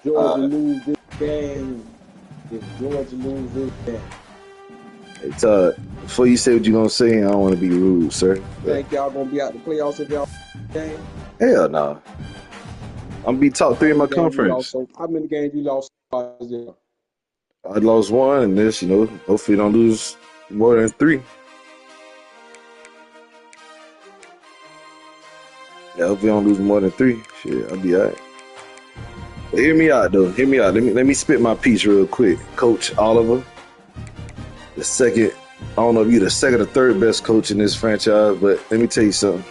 Georgia lose this game, if Georgia lose this game, Hey, Todd, before you say what you're going to say, I don't want to be rude, sir. think y'all gonna be out the playoffs if y'all game? Hell no. I'm going to be top 3 in my conference. How many games you lost? I lost 1, and this, hopefully don't lose more than 3. Yeah, hopefully don't lose more than 3. Shit, I'll be all right. But hear me out, though. Hear me out. Let me spit my piece real quick. Coach Oliver, the second, I don't know if you're the second or third best coach in this franchise, but let me tell you something.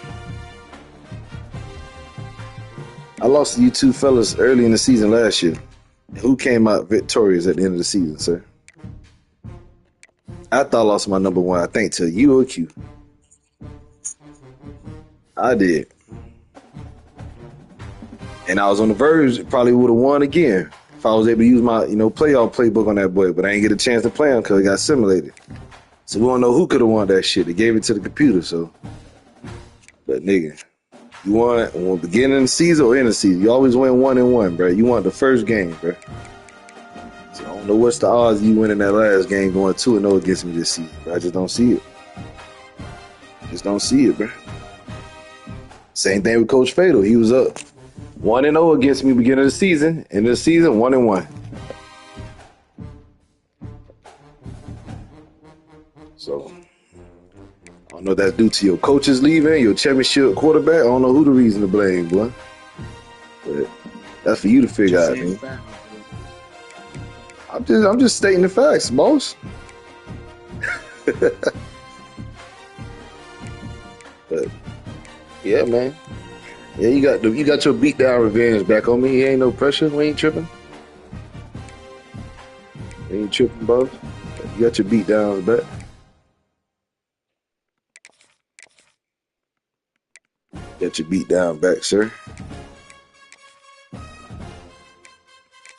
I lost to you two fellas early in the season last year. Who came out victorious at the end of the season, sir? I thought I lost my number 1, I think, to you or Q. I did. And I was on the verge, probably would have won again if I was able to use my, playoff playbook on that boy, but I didn't get a chance to play him because it got simulated. So we don't know who could have won that shit. They gave it to the computer, so. But nigga, you won beginning of the season or end of the season. You always win 1-1, bro. You won the first game, bro. So I don't know what's the odds of you winning that last game going 2-0 against me this season, bro. I just don't see it. Just don't see it, bro. Same thing with Coach Fatal. He was up 1-0 against me beginning of the season. End of the season, 1-1. So I don't know if that's due to your coaches leaving, your championship quarterback. I don't know who the reason to blame, boy. But that's for you to figure out, man. I'm just stating the facts, boss. But yeah, man. Yeah, you got your beat down revenge back on me. Ain't no pressure. We ain't tripping. We ain't tripping, boss. You got your beat downs back. Got your beat down back, sir.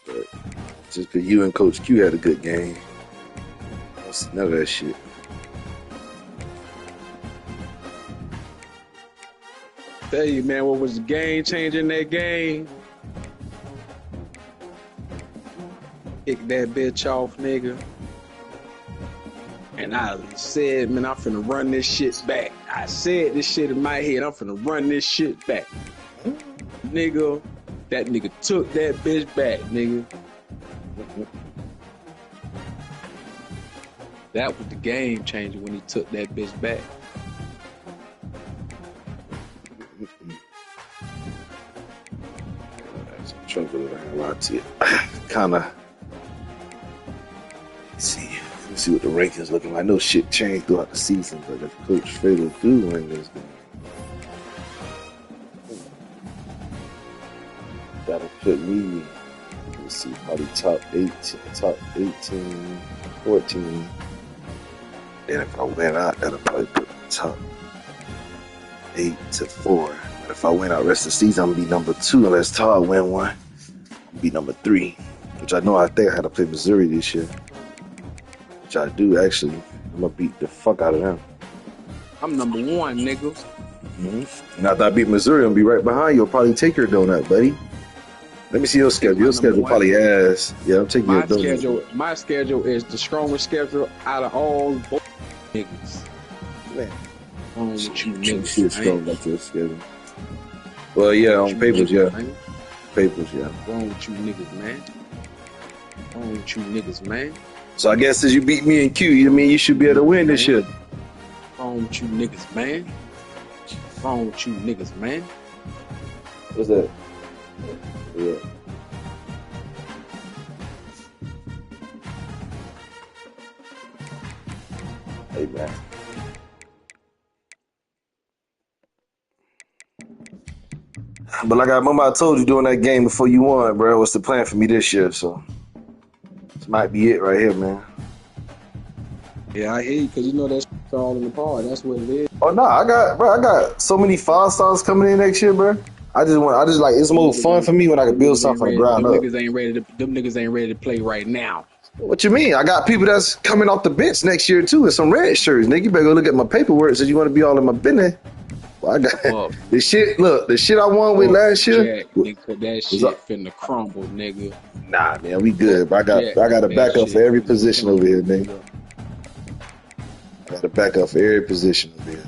But just because you and Coach Q had a good game, I don't see none of that shit. Tell you, man, what was the game changer in that game? Kick that bitch off, nigga. And I said, man, I'm finna run this shit back. I said this shit in my head, I'm finna run this shit back. Nigga, that nigga took that bitch back, nigga. That was the game changer when he took that bitch back. Trouble that I ain't lie to you. Kinda. Let's see what the rankings looking like. I know shit changed throughout the season, but if Coach Fatal do win this game, that'll put me, let's see, probably top 18, 14. Then if I win out, that'll probably put me top 8 to 4. But if I win out rest of the season, I'm gonna be number 2 unless Todd win one. Be number 3, which I know I think I had to play Missouri this year, which I do actually. I'm gonna beat the fuck out of them. I'm number 1, nigga. Mm-hmm. And after I beat Missouri, I'll be right behind you. I'll probably take your donut, buddy. Let me see your schedule. Your schedule probably ass. Yeah, I'm taking your donut. My schedule is the strongest schedule out of all both niggas. Man, with you niggas. Shit strong about your schedule. Well, yeah, on papers, yeah. Papers, yeah. Wrong with you niggas, man. Wrong with you niggas, man. So I guess since you beat me in Q, you mean you should be able to win this shit. Wrong with you niggas, man. Wrong with you niggas, man. What's that? Yeah. Hey, man. But like I remember I told you during that game before you won, bro, what's the plan for me this year? So this might be it right here, man. Yeah, I hear you, because you know that's all in the part. That's what it is. Oh no, I got so many 5-stars coming in next year, bro. I just like it's more fun for me when I can build something from the ground up. Them niggas ain't ready to play right now. What you mean? I got people that's coming off the bench next year too with some red shirts. Nigga, you better go look at my paperwork since you want to be all in my business. Well, I got Fuck, the shit. Look, the shit I won with fuck last year Jack, nigga. That was shit finna crumble, nigga. nah, man. We Fuck good. But Jack, I got a that backup for shit every finna position over crumble, here, nigga. nigga. I got a backup for every position over here.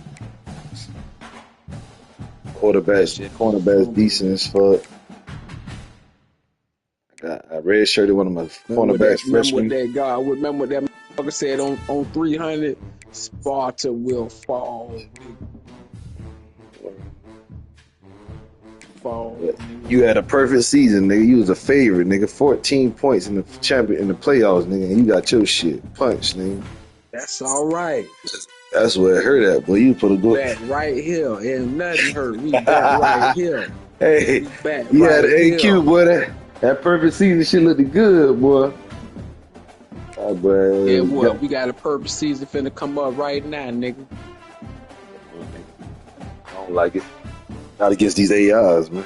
That shit finna Cornerbacks crumble, decent nigga. as fuck. I red shirted one of my cornerbacks Remember what freshman. that guy? Remember what that motherfucker said on 300? Sparta will fall, nigga. Fall, nigga. You had a perfect season, nigga. You was a favorite, nigga. 14 points in the playoffs, nigga, and you got your shit punched, nigga. That's all right. That's where it hurt at, boy. You put a good Back right here, and nothing hurt. We back right here. Hey, We back you had right an here. AQ, boy. That perfect season shit looked good, boy. Oh, boy. Yeah, boy, we got a purple season finna come up right now, nigga. I don't like it. Not against these AIs, man.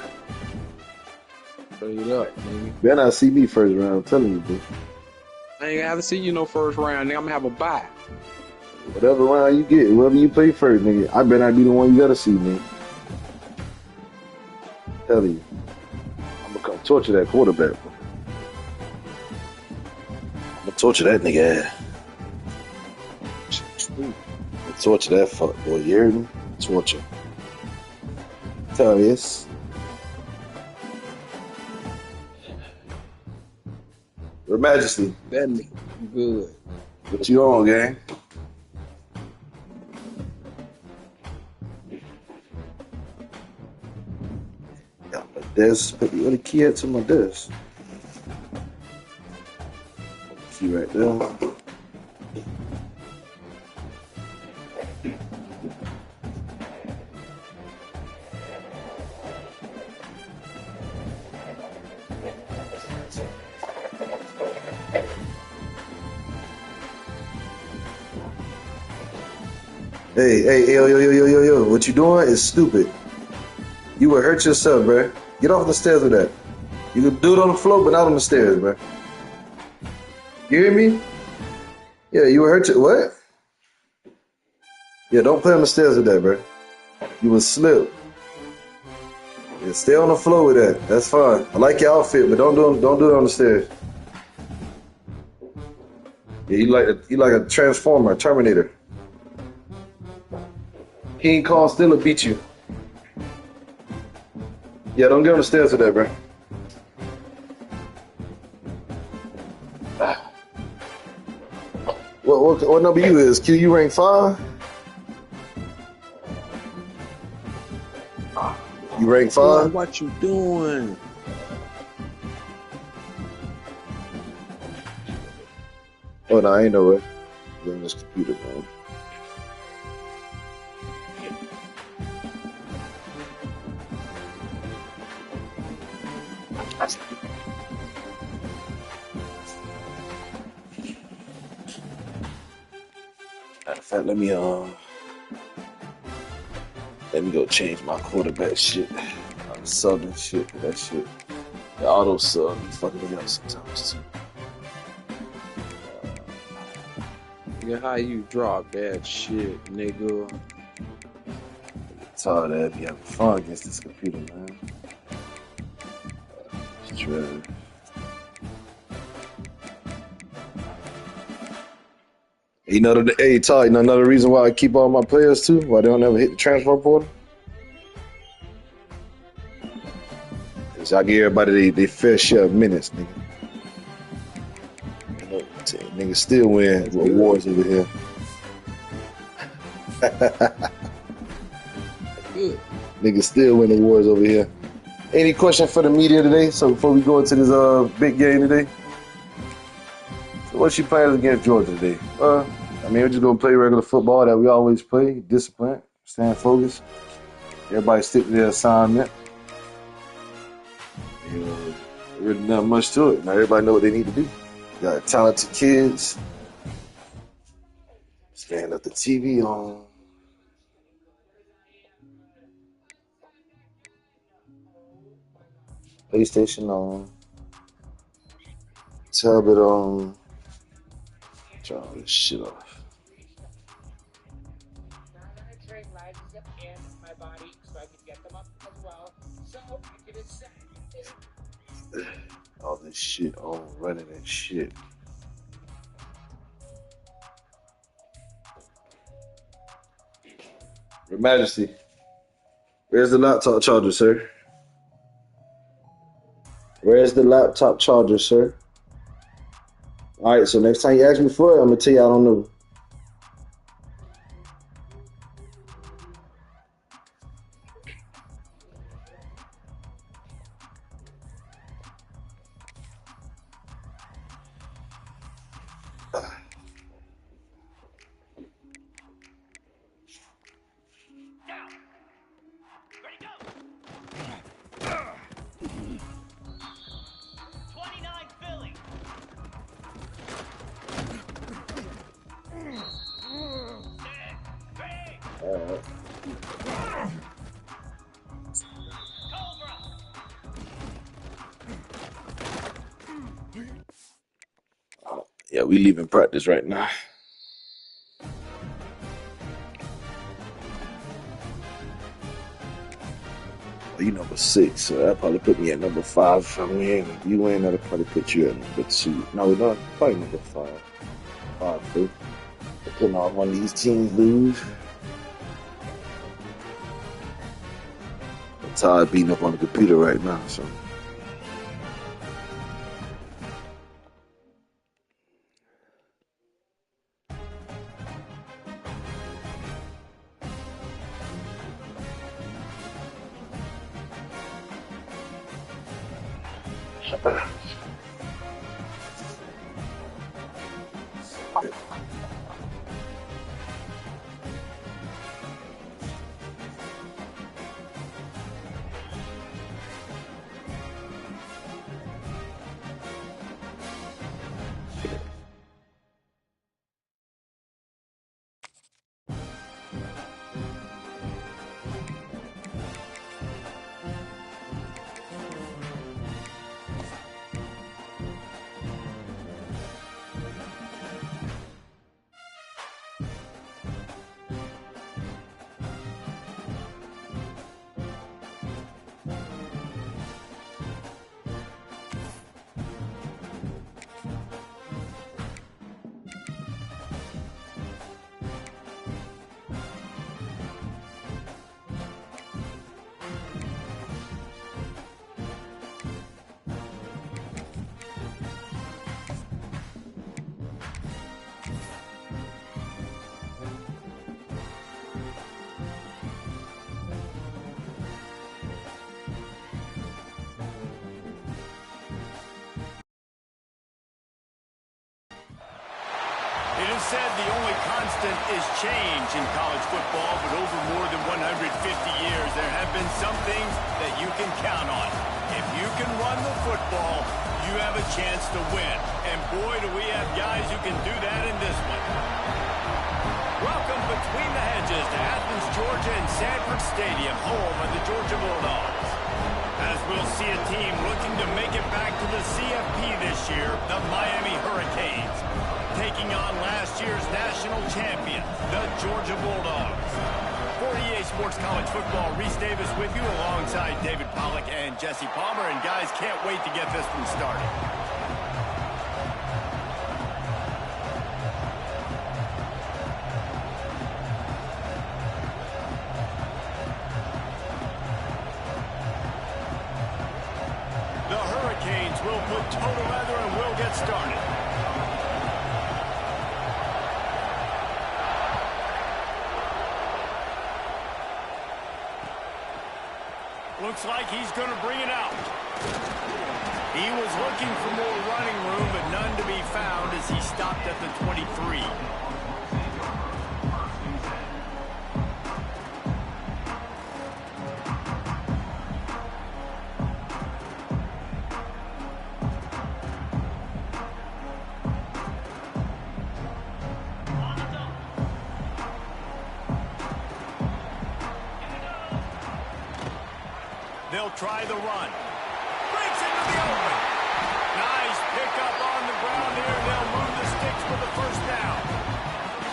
Straight up, nigga. Better not see me first round, I'm telling you, bro. I ain't gonna have to see you no first round, nigga. I'm gonna have a bye. Whatever round you get, whoever you play first, nigga, I better not be the one you gotta see, man. I'm telling you. I'm gonna come torture that quarterback, bro. I'm gonna torture that nigga ass. Torture that fuck boy, you heard me? Torture. Tell me this. Your Majesty. That nigga good. What you on, gang? Got my desk. Put the key at to my desk. Key right there. Hey, yo, what you doing is stupid. You will hurt yourself, bruh. Get off the stairs with that. You can do it on the floor, but not on the stairs, bruh. You hear me? Yeah, you will hurt your, what? Yeah, don't play on the stairs with that, bruh. You will slip. Yeah, stay on the floor with that. That's fine. I like your outfit, but don't do it on the stairs. Yeah, you like a transformer, a Terminator. King Kong still will beat you. Yeah, don't get on the stairs with that, bro. What number you is? Q, you rank 5? You rank 5? What you doing? Oh, no, I ain't no way. I'm on this computer, man. Matter of fact, let me go change my quarterback shit. Southern shit, that shit. The auto sub be fucking me up sometimes too. Yeah, how you drop that shit, nigga? Tired of be having fun against this computer, man. It's trash. Todd, you know another reason why I keep all my players too? Why they don't ever hit the transfer portal? Is I give everybody they fair share of minutes, nigga. You know, niggas still win awards over here. Good. Niggas still win awards over here. Any question for the media today? So before we go into this big game today, so what's your plans against Georgia today? I mean, we're just gonna play regular football that we always play. Discipline, stand focused. Everybody stick to their assignment. You know, really not much to it. Now everybody know what they need to do. You got talented kids. Stand up the TV on. PlayStation on. Tablet on. Turn all this shit off. shit on running and shit. Your Majesty, where's the laptop charger, sir? Where's the laptop charger, sir? All right, so next time you ask me for it, I'm gonna tell you I don't know. Yeah, we leaving practice right now. Well, you number 6, so that probably put me at number 5. If I win, if you win, that'll probably put you at number 2. No, probably number 5. 5, 2. Depending on when these teams lose. I'm tired beating up on the computer right now, so. It is said the only constant is change in college football, but over more than 150 years, there have been some things that you can count on. If you can run the football, you have a chance to win. And boy, do we have guys who can do that in this one. Welcome between the hedges to Athens, Georgia and Sanford Stadium, home of the Georgia Bulldogs. As we'll see a team looking to make it back to the CFP this year, the Miami Hurricanes, taking on last year's national champion, the Georgia Bulldogs. For EA Sports College Football, Reese Davis with you alongside David Pollack and Jesse Palmer. And guys, can't wait to get this one started. The Hurricanes will put total leather and we'll get started. Looks like he's going to bring it out. He was looking for more running room, but none to be found as he stopped at the 23. They'll try the run. Breaks into the open. Nice pickup on the ground here. They'll move the sticks for the first down.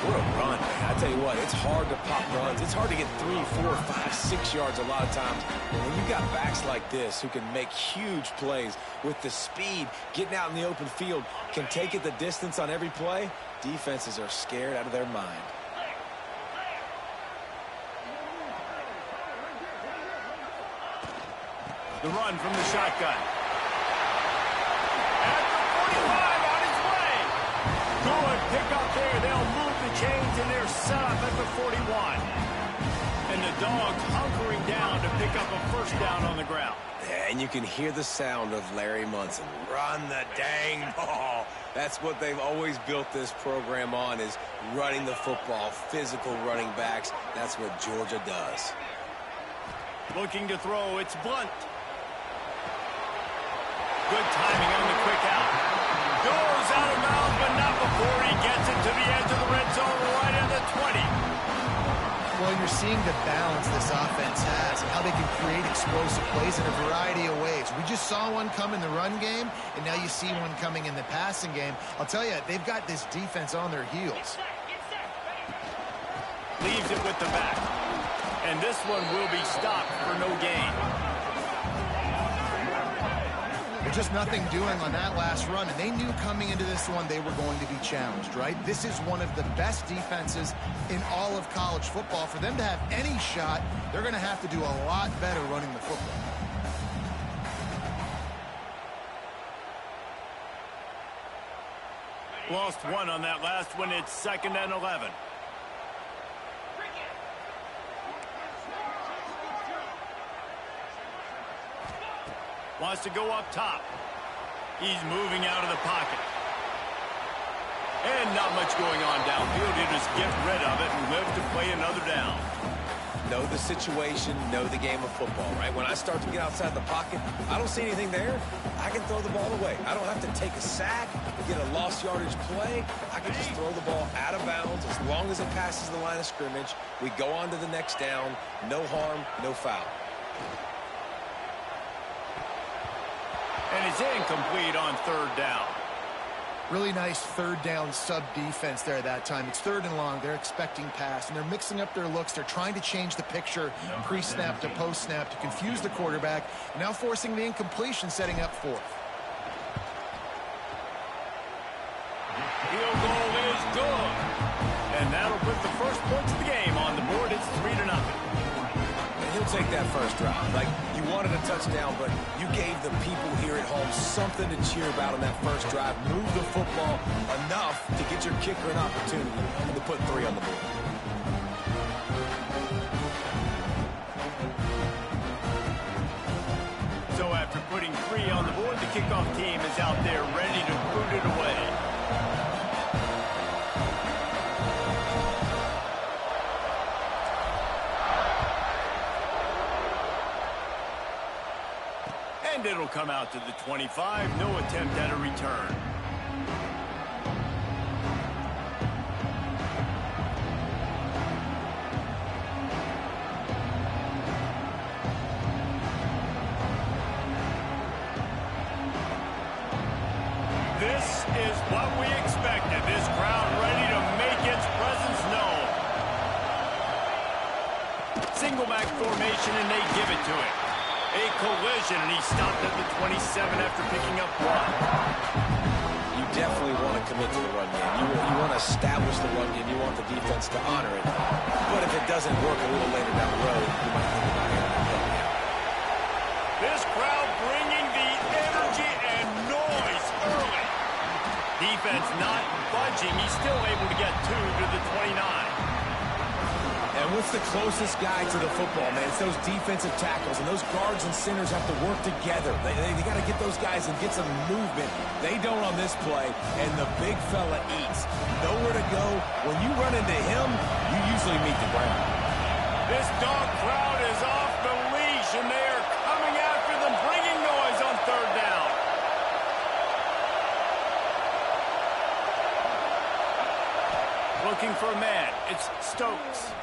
What a run, man. I tell you what, it's hard to pop runs. It's hard to get 3, 4, 5, 6 yards a lot of times. But when you've got backs like this who can make huge plays with the speed, getting out in the open field, can take it the distance on every play, defenses are scared out of their mind. The run from the shotgun. At the 45 on his way. Good pickup there. They'll move the chains and they're set up at the 41. And the Dogs hunkering down to pick up a first down on the ground. Yeah, and you can hear the sound of Larry Munson. Run the dang ball. That's what they've always built this program on, is running the football, physical running backs. That's what Georgia does. Looking to throw, it's Blunt. Good timing on the quick out. Goes out of bounds, but not before he gets it to the edge of the red zone right at the 20. Well, you're seeing the balance this offense has and how they can create explosive plays in a variety of ways. We just saw one come in the run game, and now you see one coming in the passing game. I'll tell you, they've got this defense on their heels. Leaves it with the back. And this one will be stopped for no gain. There's just nothing doing on that last run, and they knew coming into this one they were going to be challenged, right? This is one of the best defenses in all of college football. For them to have any shot, they're going to have to do a lot better running the football. Lost one on that last one. It's 2nd and 11. Wants to go up top. He's moving out of the pocket. And not much going on downfield. He'll just get rid of it and live to play another down. Know the situation, know the game of football, right? When I start to get outside the pocket, I don't see anything there, I can throw the ball away. I don't have to take a sack, get a lost yardage play. I can just throw the ball out of bounds as long as it passes the line of scrimmage. We go on to the next down. No harm, no foul. And it's incomplete on 3rd down. Really nice 3rd down sub defense there that time. It's 3rd and long. They're expecting pass, and they're mixing up their looks. They're trying to change the picture pre-snap to post-snap to confuse the quarterback, and now forcing the incompletion, setting up 4th. Field goal is good. And that'll put the first points of the game on the board. It's 3-0. He'll take that first drive. Like, you wanted a touchdown, but you gave the people here at home something to cheer about on that first drive. Move the football enough to get your kicker an opportunity and to put 3 on the board. So after putting 3 on the board, the kickoff team is out there ready to boot it away. And it'll come out to the 25. No attempt at a return. This is what we expected. This crowd ready to make its presence known. Single back formation, and they give it to him. A collision, and he stopped at the 27 after picking up 1. You definitely want to commit to the run game. You want to establish the run game. You want the defense to honor it. But if it doesn't work a little later down the road, you might think about it. This crowd bringing the energy and noise early. Defense not budging. He's still able to get 2 to the 29. And what's the closest guy to the football, man? It's those defensive tackles, and those guards and centers have to work together. They got to get those guys and get some movement. They don't on this play, and the big fella eats. Nowhere to go. When you run into him, you usually meet the ground. This dog crowd is off the leash, and they are coming after them, bringing noise on 3rd down. Looking for a man. It's Stokes.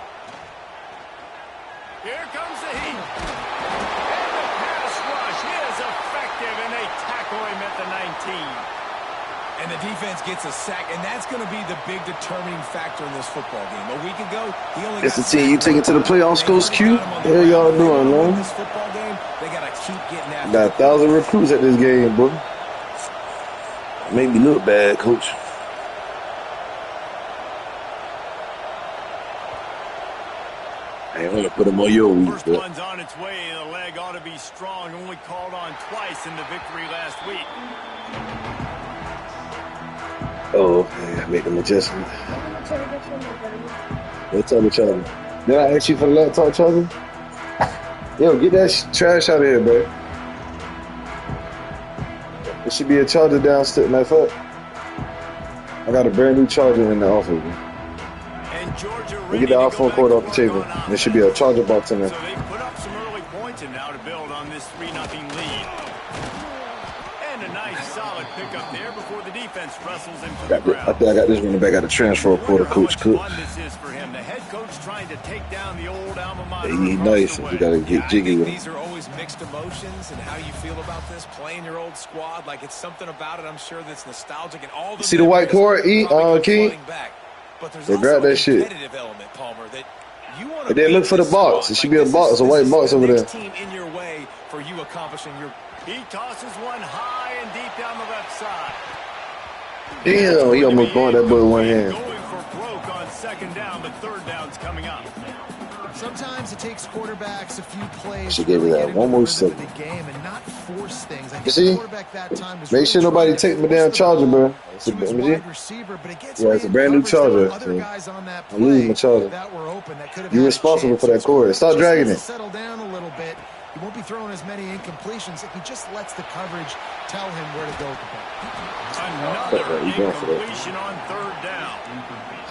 Here comes the heat. And the pass rush is effective, and they tackle him at the 19. And the defense gets a sack, and that's going to be the big determining factor in this football game. A week ago, he only It's got the team you take it to the playoffs, Coach Q? Hell y'all doing, man? This football game, they got to keep getting after Got 1,000 recruits at this game, boy. Made me look bad, Coach. I ain't want to put him on your week, First one's on its way. The leg ought to be strong. Only called on twice in the victory last week. Oh, okay. I made them adjustment. What time of charger? Did I ask you for the laptop charger? Yo, get that trash out of here, bro. There should be a charger downstairs. Matter of fact, I got a brand new charger in the office, man. And Georgia We get the iPhone cord off the table. There should be a charger box in there. So they put up some early points and now to build on this 3-0 lead. And a nice solid pickup there before the defense wrestles him to the ground. I think I got this running back out of transfer portal, Coach Cook. Fun this is for him. The head coach trying to take down the old alma mater. He nice. You got to get jiggy with him. These are always mixed emotions, and how you feel about this, playing your old squad, like it's something about it, I'm sure, that's nostalgic. And all the See the white cord, King? They grab that shit. Element, Palmer, that you want and then look for the box. It should be a box, a white box over there. Team in your way for you accomplishing your. He tosses one high and deep down the left side. Damn, he almost going that boy with one hand. Going for broke on second down, but third down's coming up. Sometimes it takes quarterbacks a few plays She gave me that one more second. the game and not force things. You see? Make sure nobody take my damn charger, bro. It's a, it's a brand new charger. So I'm losing my charger. You're responsible for that cord. Stop dragging it. Settle down a little bit. He won't be throwing as many incompletions if he just lets the coverage tell him where to go with the ball. Another incompletion on third down.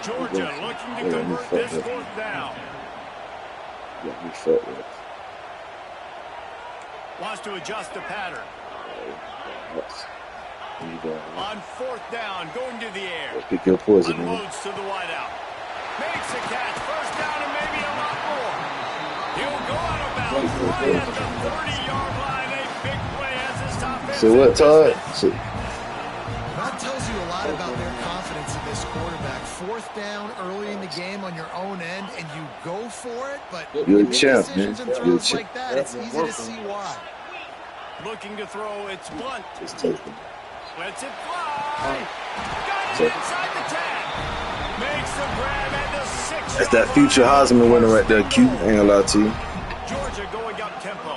Georgia looking to convert this fourth down. Let me fuck with. Wants to adjust the pattern. On fourth down, going to the air. Let's pick your poison, man. Unloads to the wideout. Makes a catch. First down and maybe a lot more. He'll go out of bounds right at the 30-yard line. A big play as his top end. So what, Todd? That tells you a lot about their confidence in this quarterback. Fourth down early in the game on your own end, and you go for it, but you're a champ, man. You're a champ. Like that, it's easy to see why. Looking to throw, it's Blunt. Just take it. Lets it fly. Got it inside the 10. Makes the grab at the 6. That's that future Heisman winner right there, Q. Ain't gonna lie to you. Georgia going up tempo.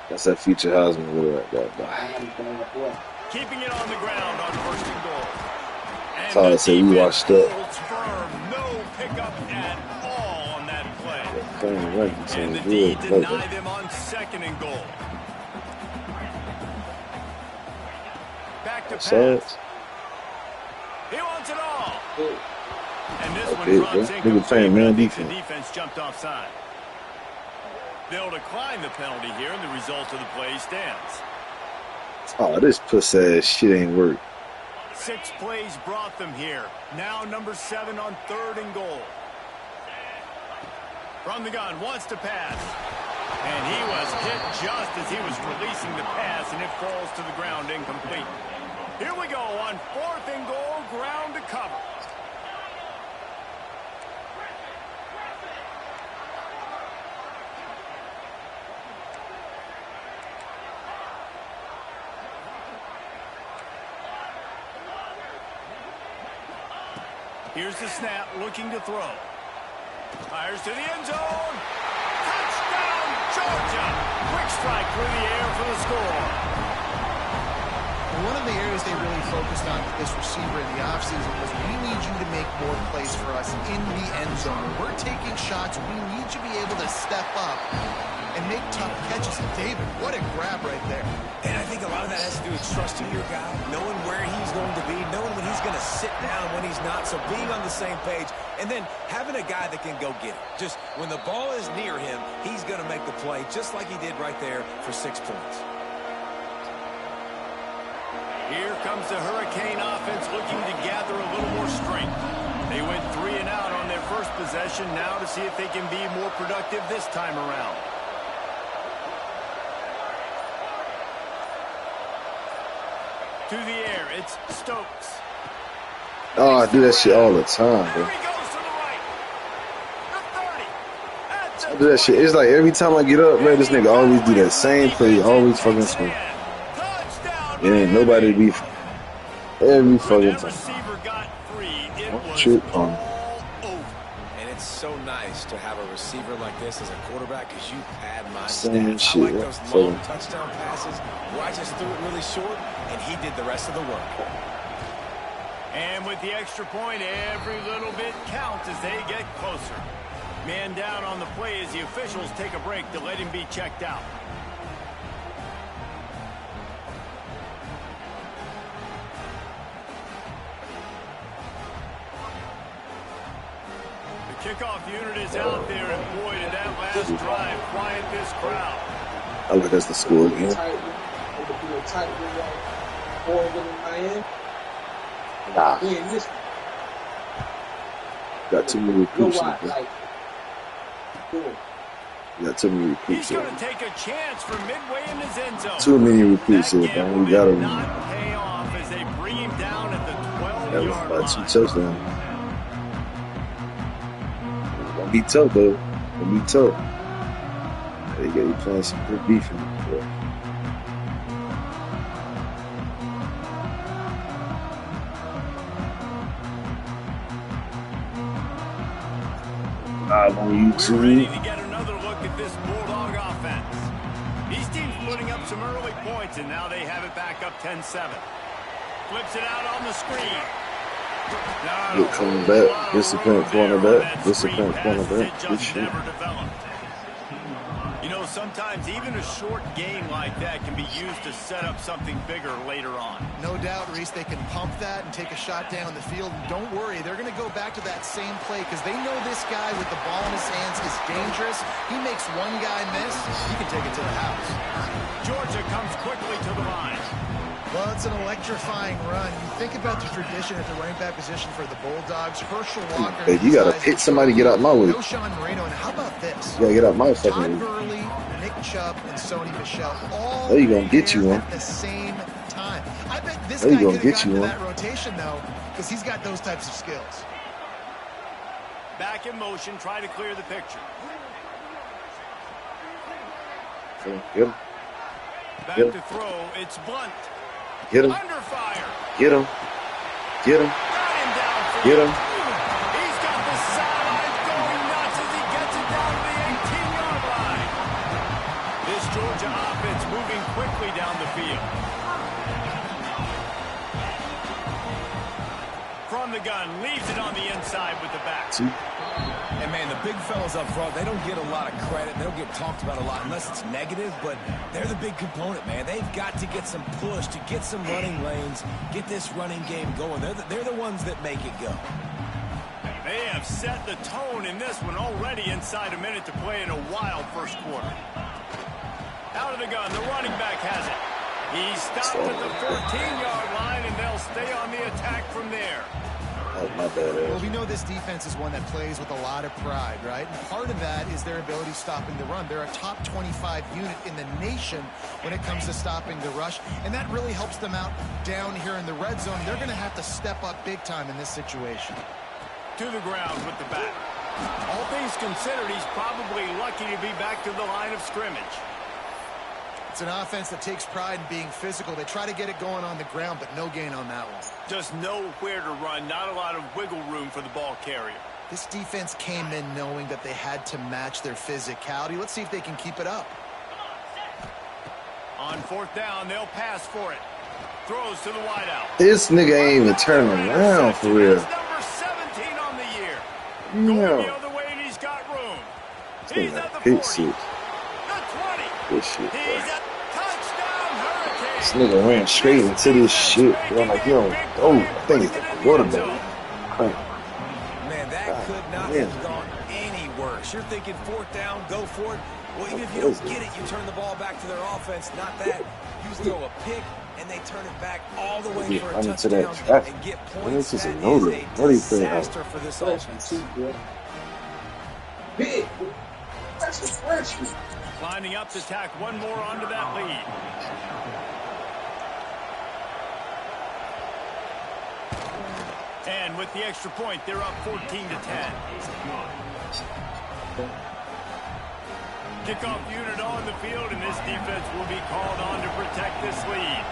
That's that future Heisman winner right there. Keeping it on the ground on first and goal. That's all I say. We washed up. No pickup at all on that play. And And the D denied them on second and goal. Back to pass. He wants it all. And this one drops incomplete. Man The defense. defense jumped offside. They'll decline the penalty here, and the result of the play stands. Oh, this pussy ass shit ain't work. 6 plays brought them here. Now number 7 on third and goal. From the gun, wants to pass. And he was hit just as he was releasing the pass, and it falls to the ground incomplete. Here we go on fourth and goal, ground to cover. Here's the snap, looking to throw. Fires to the end zone. Touchdown, Georgia. Quick strike through the air for the score. One of the areas they really focused on with this receiver in the offseason was we need you to make more plays for us in the end zone. When we're taking shots, we need you to be able to step up and make tough catches. And David, what a grab right there. And I think a lot of that has to do with trusting your guy, knowing where he's going to be, knowing when he's going to sit down, when he's not, so being on the same page, and then having a guy that can go get it. Just when the ball is near him, he's going to make the play, just like he did right there for 6 points. Here comes the Hurricane offense looking to gather a little more strength. They went 3 and out on their first possession, now to see if they can be more productive this time around. To the air, it's Stokes. Oh, I do that shit all the time, bro. Here he goes to the right. The 30. I do that shit. It's like every time I get up, man, this nigga always do that same play, always fucking score. Touchdown, It ain't nobody be every When fucking that time. receiver got free, it Don't was trip all on. over. And it's so nice to have a receiver like this as a quarterback because you pad my Same stats. shit, I like yeah. those So- long touchdown passes where I just threw it really short and he did the rest of the work. And with the extra point, every little bit counts as they get closer. Man down on the play as the officials take a break to let him be checked out. The kickoff unit is out there, and boy, did that last drive quiet this crowd. I look at the score again. Nah, got too many recruits in there. Got too many recruits He's in going to there. take a chance from midway in his end zone. Too many recruits That here, gamble man. We gotta did win. not pay off as they bring him down at the That was 12-yard by line. 2 touchdowns. Gonna be tough though. Gonna be tough. They got you playing some good defense, bro. Live on We're ready YouTube. to get another look at this Bulldog offense. These teams putting up some early points, and now they have it back up 10-7. Flips it out on the screen. Good coming back. Disciplined cornerback. Disciplined cornerback. Good Just shit. never developed. You know, sometimes even a short game like that can be used to set up something bigger later on. No doubt, Reese, they can pump that and take a shot down the field. And don't worry, they're going to go back to that same play because they know this guy with the ball in his hands is dangerous. He makes one guy miss, he can take it to the house. Georgia comes quickly to the line. Well, it's an electrifying run. You think about the tradition at the running back position for the Bulldogs. Herschel Walker. Hey, you gotta hit somebody, get out my way. No Sean Marino. And how about this? You gotta get out my Todd fucking way. Gurley, Nick Chubb, and Sony Michel all There you gonna get you there one. at the same time. I bet this There you guy gonna could have get you gotten to one. that rotation, though, because he's got those types of skills. Back in motion, try to clear the picture. Get him. Back Yep. to throw, it's Blunt. Get him. Under fire. Get him. Get him. Got him downfield. Get him. He's got the sidelines going nuts as he gets it down to the 18-yard line. This Georgia offense moving quickly down the field. From the gun, leaves it on the inside with the back. See? And, man, the big fellas up front, they don't get a lot of credit. They don't get talked about a lot unless it's negative, but they're the big component, man. They've got to get some push, to get some running lanes, get this running game going. They're the ones that make it go. They have set the tone in this one already inside a minute to play in a wild first quarter. Out of the gun, the running back has it. He stopped at the 14-yard line, and they'll stay on the attack from there. Oh, my bad Well, ass. we know this defense is one that plays with a lot of pride, right? And part of that is their ability stopping the run. They're a top 25 unit in the nation when it comes to stopping the rush, and that really helps them out down here in the red zone. They're going to have to step up big time in this situation. To the ground with the bat. All things considered, he's probably lucky to be back to the line of scrimmage. It's an offense that takes pride in being physical. They try to get it going on the ground, but no gain on that one. Just know where to run, not a lot of wiggle room for the ball carrier. This defense came in knowing that they had to match their physicality. Let's see if they can keep it up. On fourth down, they'll pass for it. Throws to the wideout. This nigga ain't even turning around for real. That's number 17 on the year. Going the No. other way, and he's got room. This He's nigga at the pick 40, six. the 20. Good shit, bro. He's at touchdown Hurricane. This nigga ran straight into this shit, bro. I'm like, yo, oh, I think it's the quarterback. Crank. Man, that could not man. have gone any worse. You're thinking fourth down, go for it. Well, even if you don't get it, you turn the ball back to their offense. Not that. You throw a pick, and they turn it back all the way Yeah, for a run into that touchdown traffic. and get Man, points. this is That a no-no. is What are you playing out? disaster for this offense. Big. That's a freshman. Lining up to tack one more onto that lead. And with the extra point, they're up 14 to 10. Kickoff unit on the field, and this defense will be called on to protect this lead.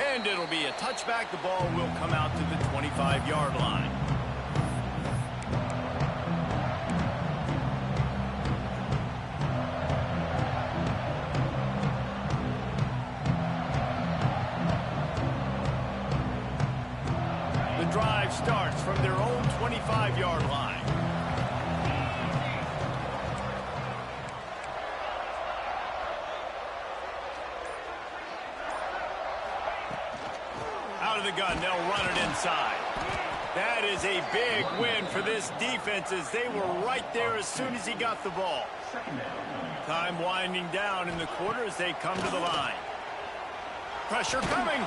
And it'll be a touchback. The ball will come out to the 25-yard line. The drive starts from their own 25-yard line. Out of the gun, they'll run it inside. That is a big win for this defense as they were right there as soon as he got the ball. Time winding down in the quarter as they come to the line. Pressure coming.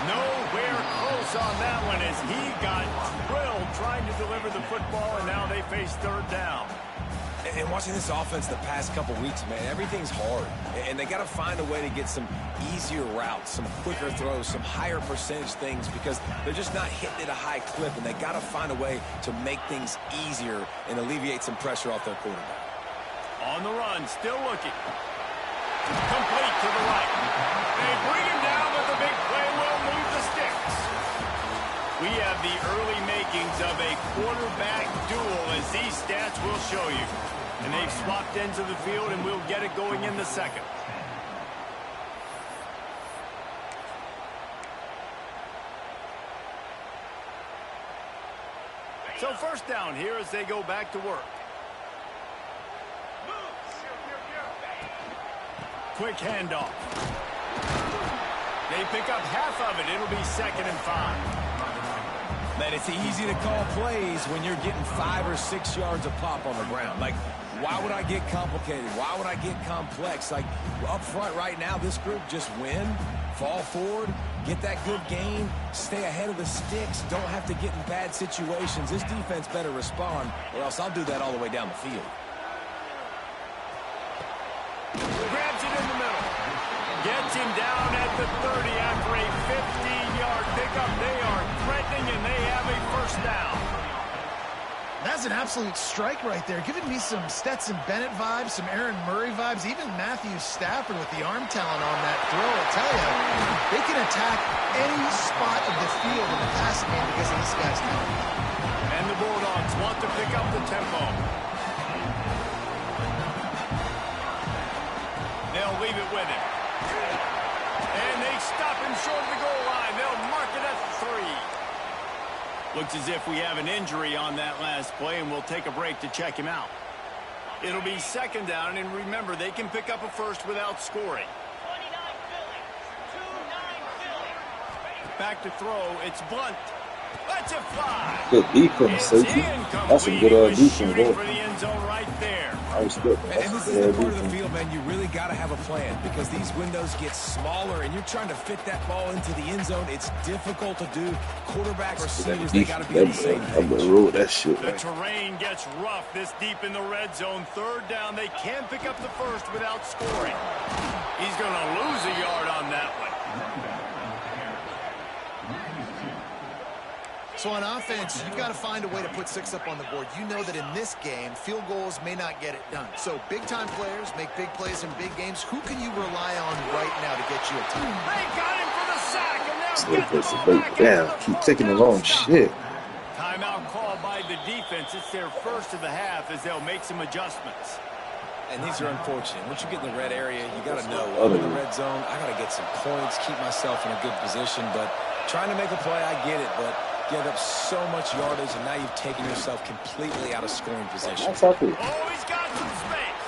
Nowhere close on that one as he got drilled trying to deliver the football, and now they face third down. And watching this offense the past couple weeks, man, everything's hard. And they got to find a way to get some easier routes, some quicker throws, some higher percentage things because they're just not hitting at a high clip, and they got to find a way to make things easier and alleviate some pressure off their quarterback. On the run, still looking. Complete to the right. They bring him down, but the big play will move the sticks. We have the early makings of a quarterback duel as these stats will show you. And they've swapped ends of the field, and we'll get it going in the second. So first down here as they go back to work. Quick handoff. They pick up half of it. It'll be 2nd and 5. Man, it's easy to call plays when you're getting 5 or 6 yards of pop on the ground. Like, why would I get complicated? Why would I get complex? Like, up front right now, this group just win, fall forward, get that good gain, stay ahead of the sticks, don't have to get in bad situations. This defense better respond, or else I'll do that all the way down the field. Grabs it in the middle. Gets him down at the 30 after a 15-yard pickup. They are threatening, and they have a first down. That's an absolute strike right there, giving me some Stetson Bennett vibes, some Aaron Murray vibes, even Matthew Stafford with the arm talent on that throw. I tell you, they can attack any spot of the field in the passing game because of this guy's talent. And the Bulldogs want to pick up the tempo. They'll leave it with him. And they stop him short of the goal line. They'll mark it at 3. Looks as if we have an injury on that last play, and we'll take a break to check him out. It'll be 2nd down, and remember, they can pick up a first without scoring. Back to throw. It's Blunt. Let's it fly. Good defense, safety. That's some good defense, bro. For the end zone right there. I respect that. And this is the part of the field, man, you really got to have a plan because these windows get smaller and you're trying to fit that ball into the end zone. It's difficult to do. Quarterback receivers, they got to be on the same page. I'm going to roll that shit. The terrain gets rough this deep in the red zone. 3rd down, they can pick up the first without scoring. He's going to lose a yard on that one. So on offense, you've got to find a way to put 6 up on the board. You know that in this game, field goals may not get it done. So big-time players make big plays in big games. Who can you rely on right now to get you a touchdown? They got him for the sack, and now Still puts the bait down. Keep taking the long shit. Timeout called by the defense. It's their first of the half as they'll make some adjustments. And these are unfortunate. Once you get in the red area, you got to know, I'm in the red zone, I got to get some points, keep myself in a good position. But trying to make a play, I get it, but give up so much yardage, and now you've taken yourself completely out of scoring position. Oh, he's got some space.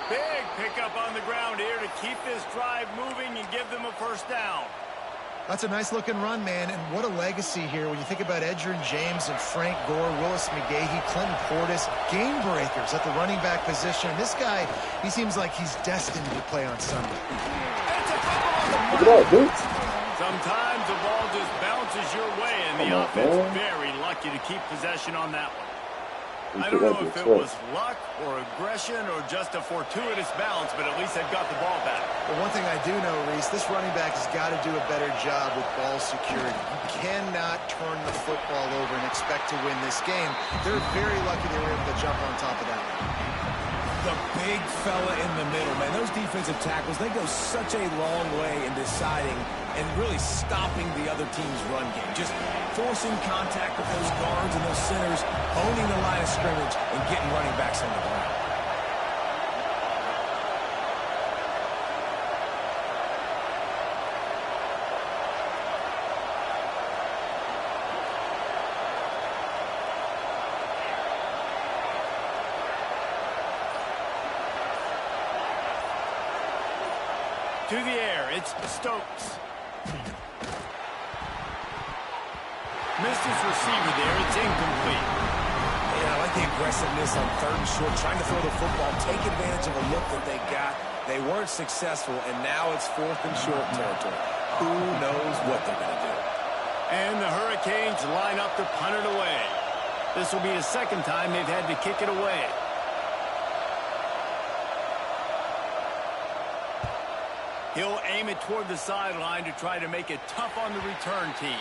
Big pickup on the ground here to keep this drive moving and give them a first down. That's a nice-looking run, man, and what a legacy here when you think about Edgerrin James and Frank Gore, Willis McGahee, Clinton Portis, game breakers at the running back position. This guy, he seems like he's destined to play on Sunday. That's a fumble on the Look at that, dude. Sometimes the ball just bounces your way, and the offense very lucky to keep possession on that one. I don't know if it was luck or aggression or just a fortuitous bounce, but at least they've got the ball back. Well, one thing I do know, Reese, this running back has got to do a better job with ball security. You cannot turn the football over and expect to win this game. They're very lucky they were able to jump on top of that one. The big fella in the middle, man. Those defensive tackles, they go such a long way in deciding and really stopping the other team's run game. Just forcing contact with those guards and those centers, owning the line of scrimmage, and getting running backs on the ground. To the air, it's Stokes. Missed his receiver there, it's incomplete. Yeah, I like the aggressiveness on 3rd and short, trying to throw the football, take advantage of a look that they got. They weren't successful, and now it's 4th and short territory. Who knows what they're going to do? And the Hurricanes line up to punt it away. This will be the 2nd time they've had to kick it away. He'll aim it toward the sideline to try to make it tough on the return team.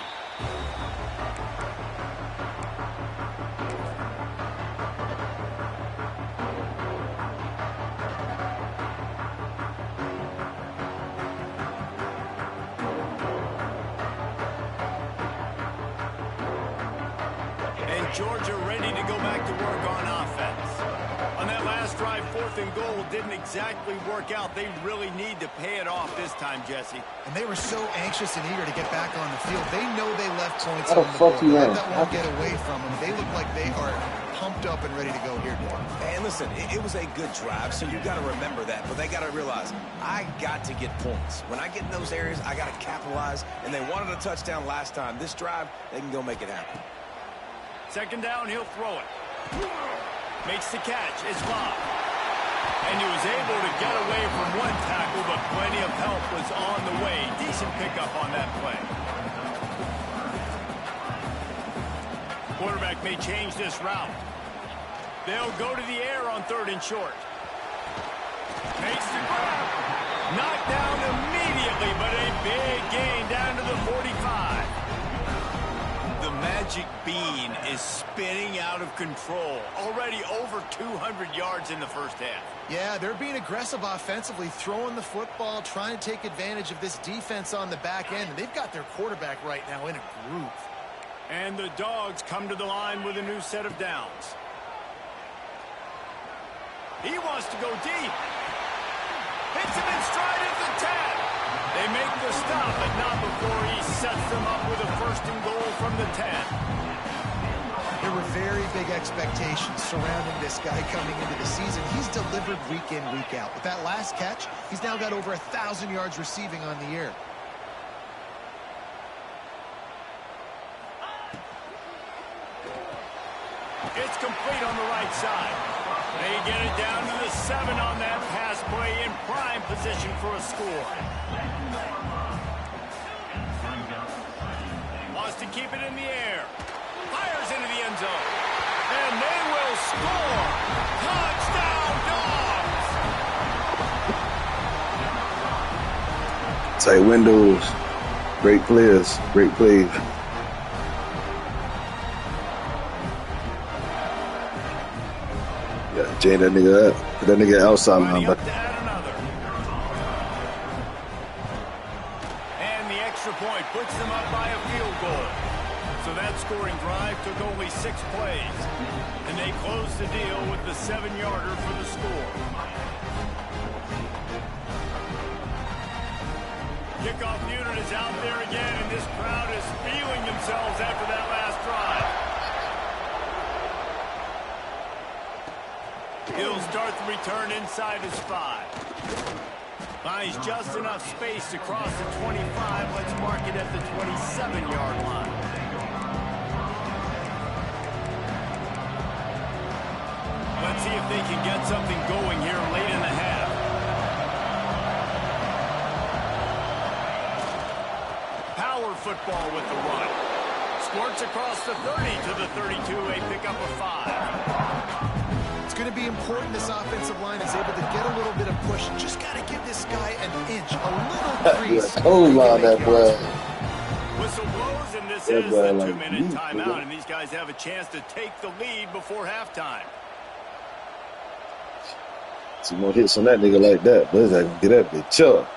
And Georgia ready to go back to work on offense. On that last drive, 4th and goal didn't exactly work out. They really need to pay it off this time, Jesse. And they were so anxious and eager to get back on the field. They know they left points How the on the fuck board. you Let at? that one get away from them. They look like they are pumped up and ready to go here, Dave. And listen, it was a good drive, so you got to remember that. But they got to realize, I got to get points. When I get in those areas, I got to capitalize. And they wanted a touchdown last time. This drive, they can go make it happen. 2nd down, he'll throw it. Makes the catch. It's Bob. And he was able to get away from one tackle, but plenty of help was on the way. Decent pickup on that play. Quarterback may change this route. They'll go to the air on 3rd and short. Makes the grab. Knocked down immediately, but a big gain down to the 45. The magic bean is spinning out of control. Already over 200 yards in the 1st half. Yeah, they're being aggressive offensively, throwing the football, trying to take advantage of this defense on the back end. And they've got their quarterback right now in a groove. And the Dogs come to the line with a new set of downs. He wants to go deep. Hits him in stride at the 10. They make the stop, but not before he sets them up with a 1st and goal from the 10. There were very big expectations surrounding this guy coming into the season. He's delivered week in, week out. With that last catch, he's now got over 1,000 yards receiving on the year. It's complete on the right side. They get it down to the 7 on that pass play, in prime position for a score. Wants to keep it in the air. Fires into the end zone. And they will score. Touchdown, Dogs! Tight windows. Great players. Great plays. Yeah, chain that nigga up. Put that nigga outside Running up linebacker. to add another. And the extra point puts them up by a field goal. So that scoring drive took only 6 plays. And they closed the deal with the 7-yarder for the score. Kickoff unit is out there again, and this crowd is feeling themselves after that last drive. He'll start the return inside his 5. Finds just enough space to cross the 25. Let's mark it at the 27-yard line. Let's see if they can get something going here late in the half. Power football with the run. Squirts across the 30 to the 32, a pickup of 5. It's going to be important this offensive line is able to get a little bit of push. Just got to give this guy an inch, a little crease. line that boy. Whistle blows, and this is the 2-minute timeout, and these guys have a chance to take the lead before halftime. Some more hits on that nigga like that, but it's like, get that bitch up.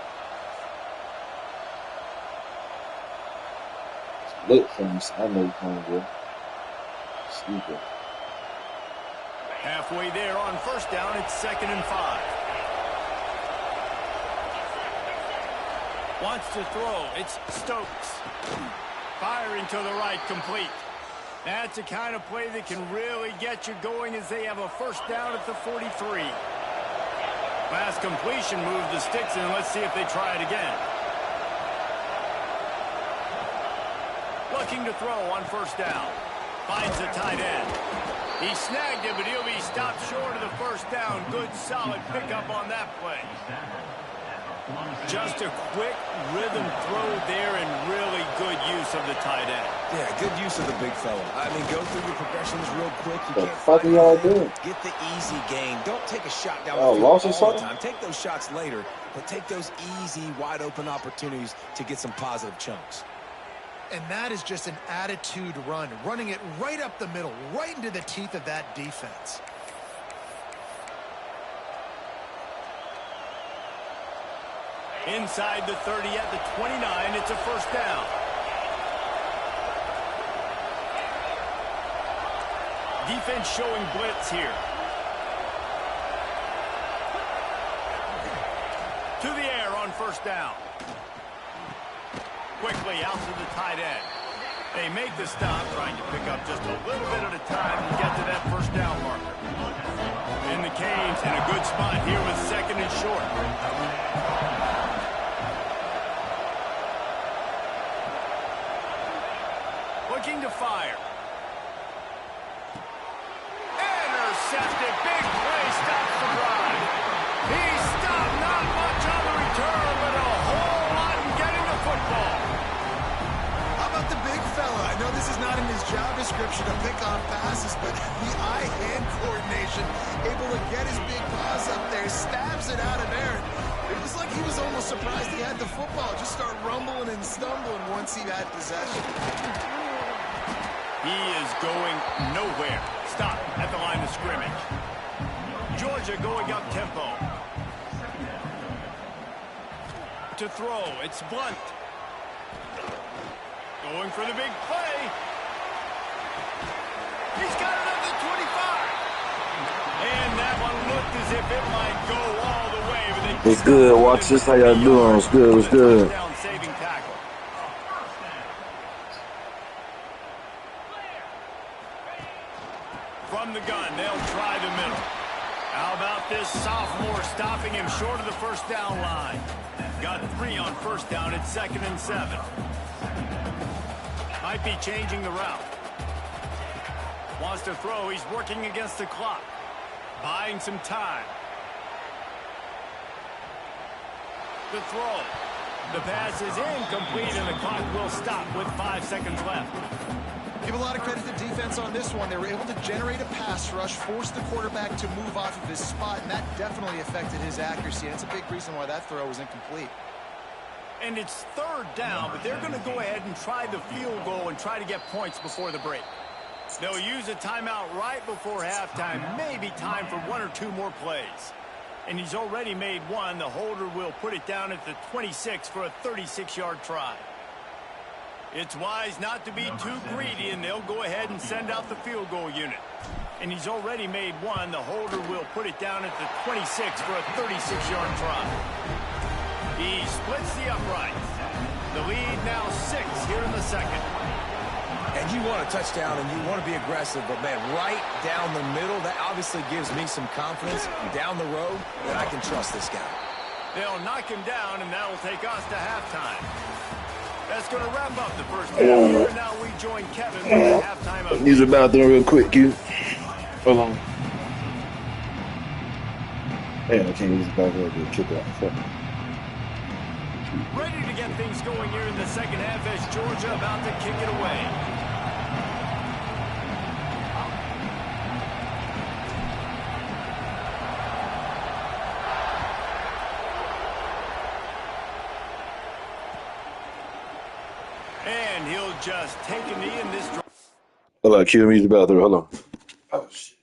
Look from him, I know he's hungry. Sleeper. Halfway there on first down, it's 2nd and 5. Wants to throw, it's Stokes. Firing to the right, complete. That's the kind of play that can really get you going as they have a first down at the 43. Last completion moved the sticks, and let's see if they try it again. Looking to throw on first down. Finds a tight end. He snagged it, but he'll be stopped short of the first down. Good, solid pickup on that play. Just a quick rhythm throw there and really good use of the tight end. Yeah, good use of the big fella. I mean, go through your progressions real quick. You The can't fuck are y'all doing? Get the easy gain. Don't take a shot down Oh, the lost field or all the something? time. Take those shots later, but take those easy, wide-open opportunities to get some positive chunks. And that is just an attitude run, running it right up the middle, right into the teeth of that defense. Inside the 30 at the 29, it's a first down. Defense showing blitz here. To the air on first down. Quickly out to the tight end. They make the stop, trying to pick up just a little bit at a time and get to that first down marker. And the Canes in a good spot here with 2nd and short. Looking to fire. Intercepted. Big play. Stops the drive. He stopped. Not much on the return, but a whole lot in getting the football. How about the big fella? I know this is not in his job description to pick on passes, but the eye-hand coordination, able to get his big paws up there, stabs it out of there. It was like he was almost surprised he had the football. Just start rumbling and stumbling once he had possession. He is going nowhere. Stop at the line of scrimmage. Georgia going up tempo. To throw, it's Blunt. Going for the big play. He's got it at the 25. And that one looked as if it might go all the way. But It's good. Watch this. How y'all doing? It's good. It's good. Saving tackle. From the gun, they'll try the middle. How about this sophomore stopping him short of the first down line? Got 3 on first down at 2nd and 7. Might be changing the route. Wants to throw. He's working against the clock. Buying some time. The throw. The pass is incomplete, and the clock will stop with 5 seconds left. Give a lot of credit to defense on this one. They were able to generate a pass rush, force the quarterback to move off of his spot, and that definitely affected his accuracy. And it's a big reason why that throw was incomplete. And it's 3rd down, but they're going to go ahead and try the field goal and try to get points before the break. They'll use a timeout right before halftime, maybe time for 1 or 2 more plays. And he's already made one. The holder will put it down at the 26 for a 36-yard try. It's wise not to be too greedy, and they'll go ahead and send out the field goal unit. And he's already made one. The holder will put it down at the 26 for a 36-yard try. He splits the uprights. The lead now 6 here in the second. And you want a touchdown, and you want to be aggressive, but, man, right down the middle, that obviously gives me some confidence down the road that I can trust this guy. They'll knock him down, and that will take us to halftime. That's going to wrap up the first half here. Now we join Kevin with the halftime update. Use the bathroom real quick, Q. Hold on. Man, I can't use the bathroom to kick off. Ready to get things going here in the second half as Georgia about to kick it away. just take a knee in this drive. Hold on, Q, me use the bathroom. Hold on. Oh, shit.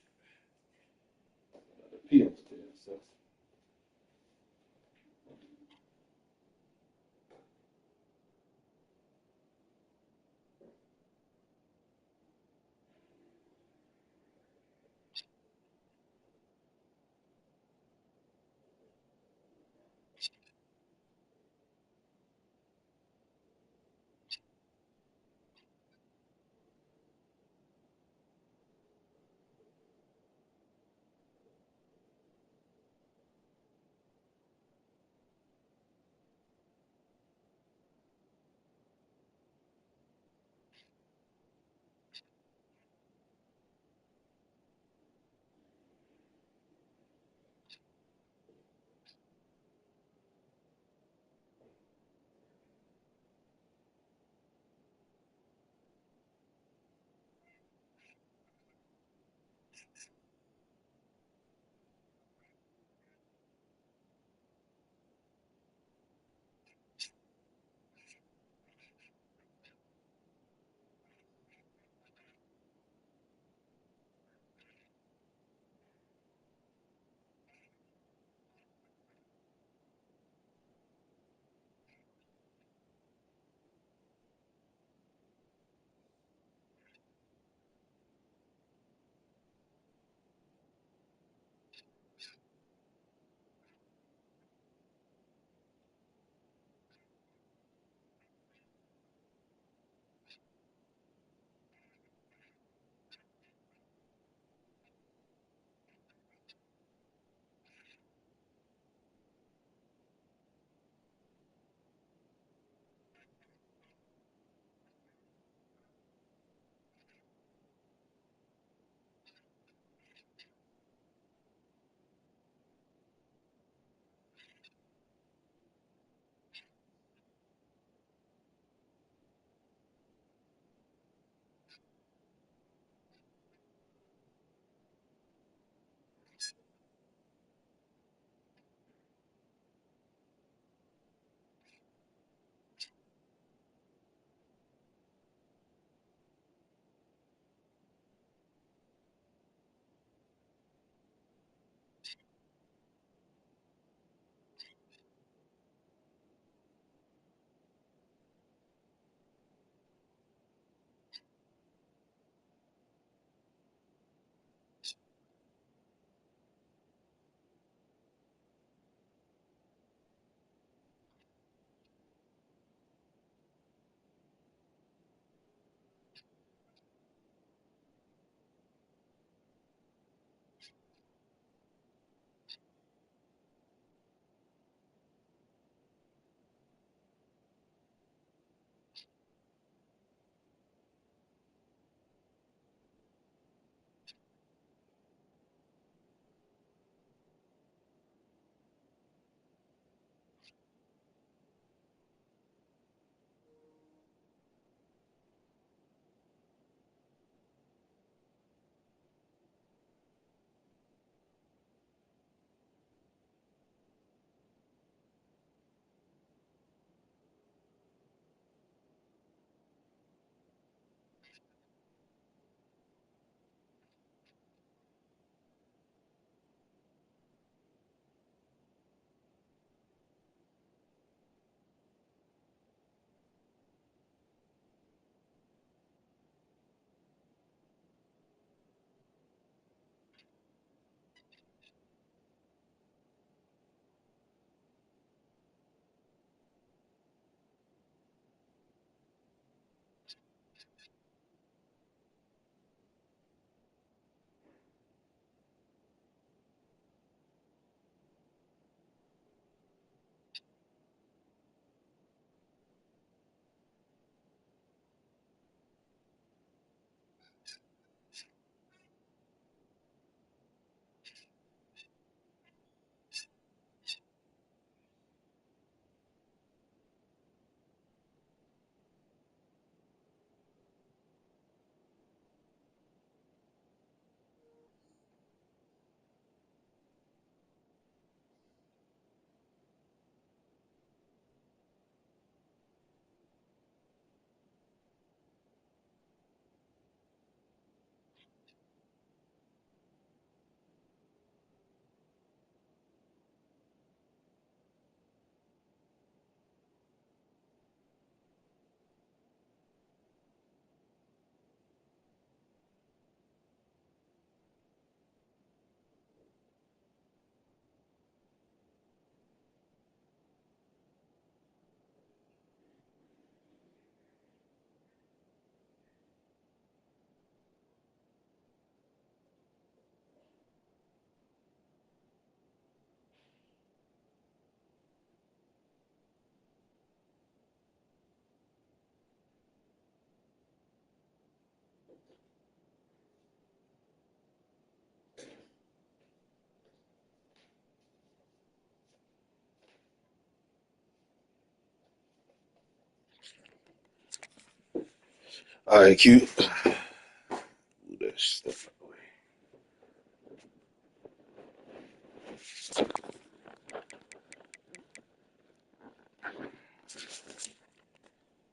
All right, cute. Move that stuff out the way.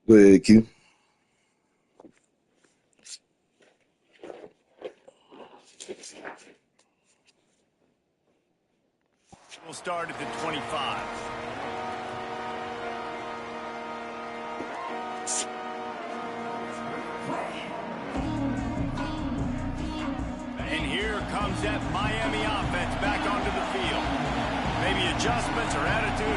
Go ahead, Q. We'll start at the 25. And here comes that Miami offense back onto the field. Maybe adjustments or attitude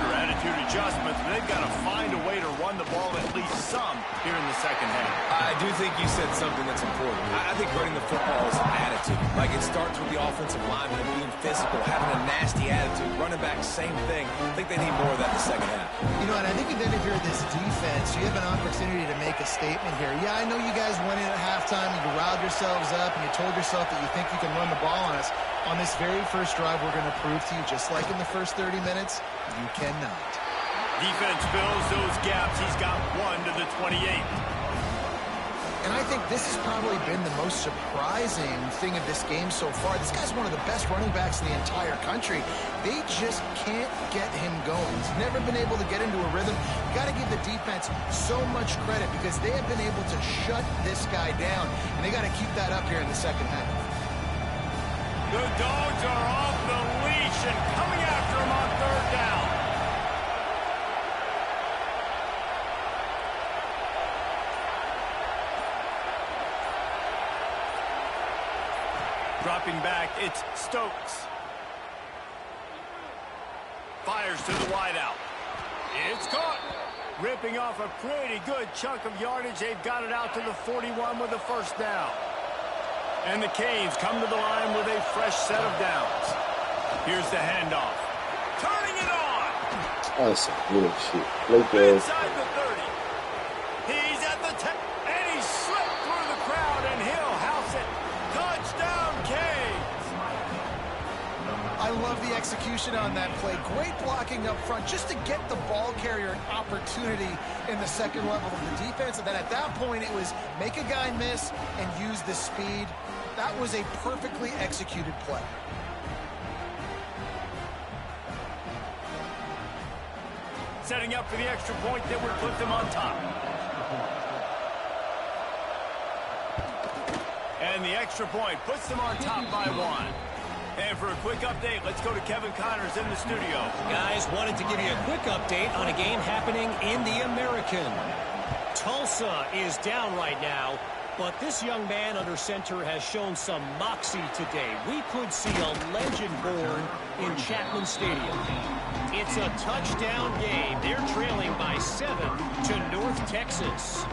adjustments, but they've got to find a way to run the ball at least some here in the second half. I do think you said something that's important. I think running the football is an attitude. Like, it starts with the offensive lineman being physical, having a nasty attitude. Running back, same thing. I think they need more of that in the second half. You know, and I think then if you're this defense, you have an opportunity to make a statement here. Yeah, I know you guys went in at halftime, you riled yourselves up, and you told yourself that you think you can run the ball on us. On this very first drive, we're going to prove to you, just like in the first 30 minutes, you cannot. Defense fills those gaps. He's got 1 to the 28. And I think this has probably been the most surprising thing of this game so far. This guy's one of the best running backs in the entire country. They just can't get him going. He's never been able to get into a rhythm. You got to give the defense so much credit because they have been able to shut this guy down, and they got to keep that up here in the second half. The Dogs are off the leash and coming after him on third down. Dropping back, it's Stokes. Fires to the wideout. It's caught. Ripping off a pretty good chunk of yardage. They've got it out to the 41 with a first down. And the Canes come to the line with a fresh set of downs. Here's the handoff. Turning it on. That's some bullshit. Inside the 30. He's at the 10. And he slipped through the crowd, and he'll house it. Touchdown, Canes. I love the execution on that play. Great blocking up front just to get the ball carrier an opportunity in the second level of the defense. And then at that point, it was make a guy miss and use the speed. That was a perfectly executed play. Setting up for the extra point that would put them on top. And the extra point puts them on top by 1. And for a quick update, let's go to Kevin Connors in the studio. Guys, wanted to give you a quick update on a game happening in the American. Tulsa is down right now, but this young man under center has shown some moxie today. We could see a legend born in Chapman Stadium. It's a touchdown game. They're trailing by 7 to North Texas.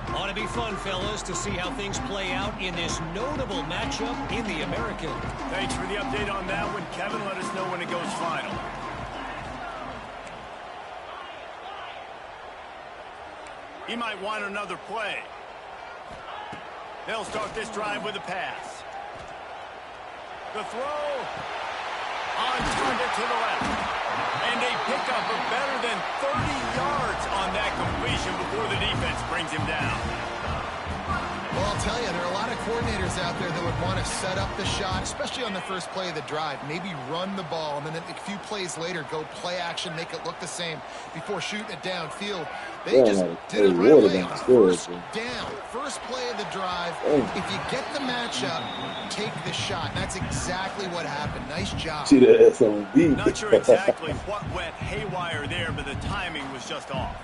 Ought to be fun, fellas, to see how things play out in this notable matchup in the American. Thanks for the update on that one, Kevin. Let us know when it goes final. He might want another play. They'll start this drive with a pass. The throw on target to the left. And a pickup of better than 30 yards on that completion before the defense brings him down. Well, I'll tell you, there are a lot of coordinators out there that would want to set up the shot, especially on the first play of the drive. Maybe run the ball, and then a few plays later, go play action, make it look the same before shooting it downfield. They just did it right away on first down. First play of the drive. If you get the matchup, take the shot. And that's exactly what happened. Nice job. See the SOB. Not sure exactly what went haywire there, but the timing was just off.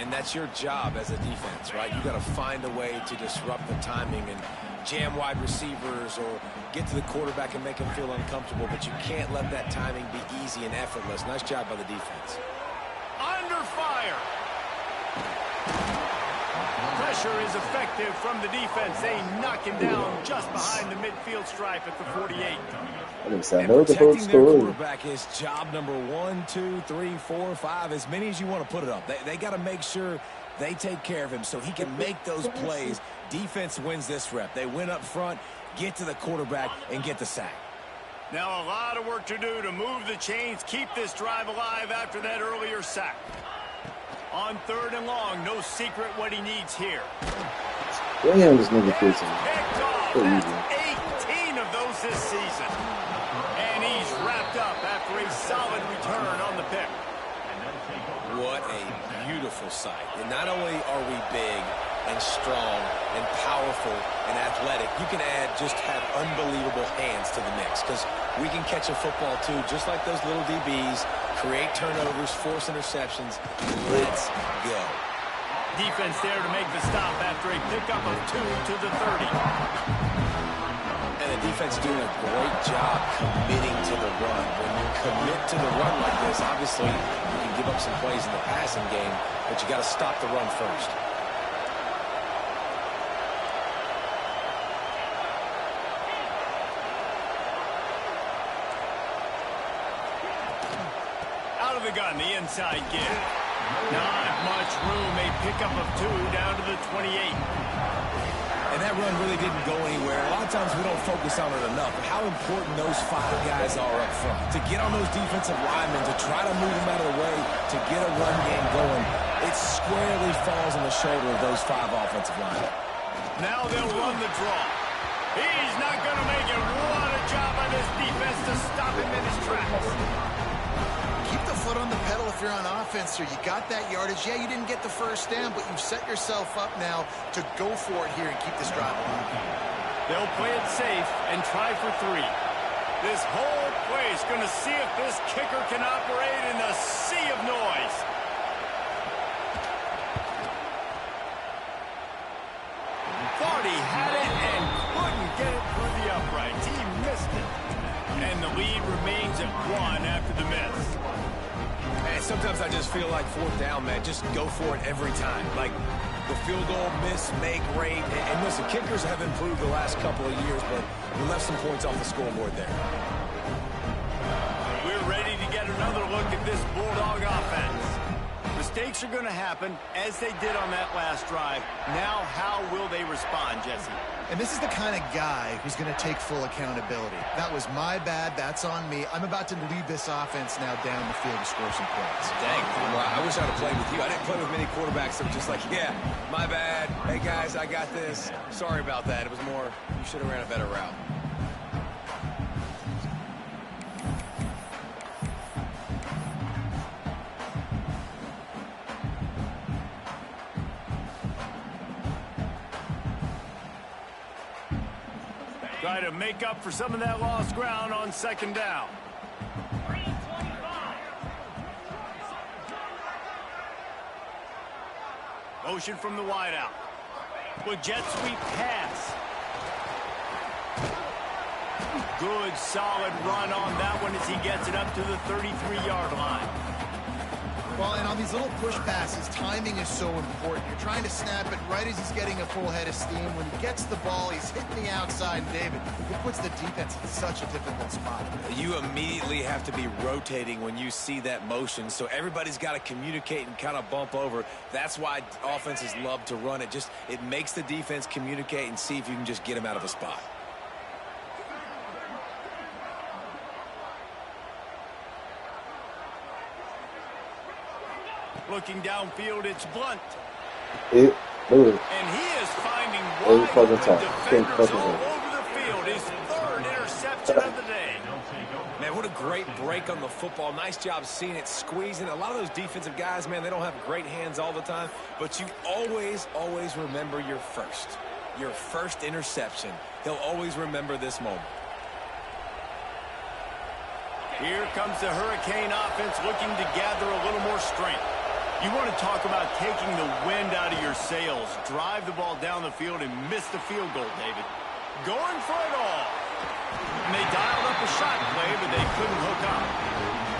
And that's your job as a defense, right? You got to find a way to disrupt the timing and jam wide receivers or get to the quarterback and make him feel uncomfortable, but you can't let that timing be easy and effortless. Nice job by the defense. Under fire. Pressure is effective from the defense. They knock him down just behind the midfield stripe at the 48. And protecting their quarterback is job number 1, 2, 3, 4, 5, as many as you want to put it up. They got to make sure They take care of him so he can make those plays. Defense wins this rep. They win up front, get to the quarterback, and get the sack. Now a lot of work to do to move the chains, keep this drive alive after that earlier sack. On 3rd and long, no secret what he needs here. Damn, this nigga fits him. Picked off. That's 18 of those this season. And he's wrapped up after a solid return on the pick. What a beautiful sight. And not only are we big and strong and powerful and athletic, you can have unbelievable hands to the mix, because we can catch a football too, just like those little DBs, create turnovers, force interceptions. Let's go. Defense there to make the stop after a pickup of 2 to the 30. And the defense doing a great job committing to the run. When you commit to the run like this, obviously you can give up some plays in the passing game, but you got to stop the run first. Out of the gun, the inside give. Not much room. A pickup of 2 down to the 28. And that run really didn't go anywhere. A lot of times we don't focus on it enough, but how important those 5 guys are up front. To get on those defensive linemen, to try to move them out of the way, to get a run game going, it squarely falls on the shoulder of those 5 offensive linemen. Now they'll run the draw. He's not going to make it. What a job by this defense to stop him in his tracks. Keep the foot on the pedal if you're on offense here. You got that yardage. Yeah, you didn't get the first down, but you've set yourself up now to go for it here and keep this drive alive. They'll play it safe and try for 3. This whole play is going to see if this kicker can operate in a sea of noise. Thought he had it and couldn't get it through the uprights. He missed it. And the lead remains at 1 after the miss. Man, sometimes I just feel like 4th down, man. Just go for it every time. Like the field goal, miss, make, rate. And listen, kickers have improved the last couple of years, but we left some points off the scoreboard there. We're ready to get another look at this Bulldog offense. Mistakes are going to happen, as they did on that last drive. Now, how will they respond, Jesse? And this is the kind of guy who's going to take full accountability. That was my bad. That's on me. I'm about to lead this offense now down the field to score some points. Dang, well, I wish I'd have played with you. I didn't play with many quarterbacks that were just like, yeah, my bad. Hey, guys, I got this. Sorry about that. It was more, you should have ran a better route. Try to make up for some of that lost ground on 2nd down. Motion from the wideout. With jet sweep pass. Good, solid run on that one as he gets it up to the 33-yard line. Well, and on these little push passes, timing is so important. You're trying to snap it right as he's getting a full head of steam. When he gets the ball, he's hitting the outside. And David, it puts the defense in such a difficult spot. You immediately have to be rotating when you see that motion, so everybody's got to communicate and kind of bump over. That's why offenses love to run it. It makes the defense communicate and see if you can just get him out of a spot. Looking downfield, it's Blunt. It, And he is finding wide open defenders all over the field. His 3rd interception of the day. Man, what a great break on the football. Nice job seeing it, squeezing. A lot of those defensive guys, man, they don't have great hands all the time, but you always, always remember your first interception. He'll always remember this moment. Here comes the Hurricane offense looking to gather a little more strength. You want to talk about taking the wind out of your sails. Drive the ball down the field and miss the field goal, David. Going for it all. And they dialed up a shot play, but they couldn't hook up.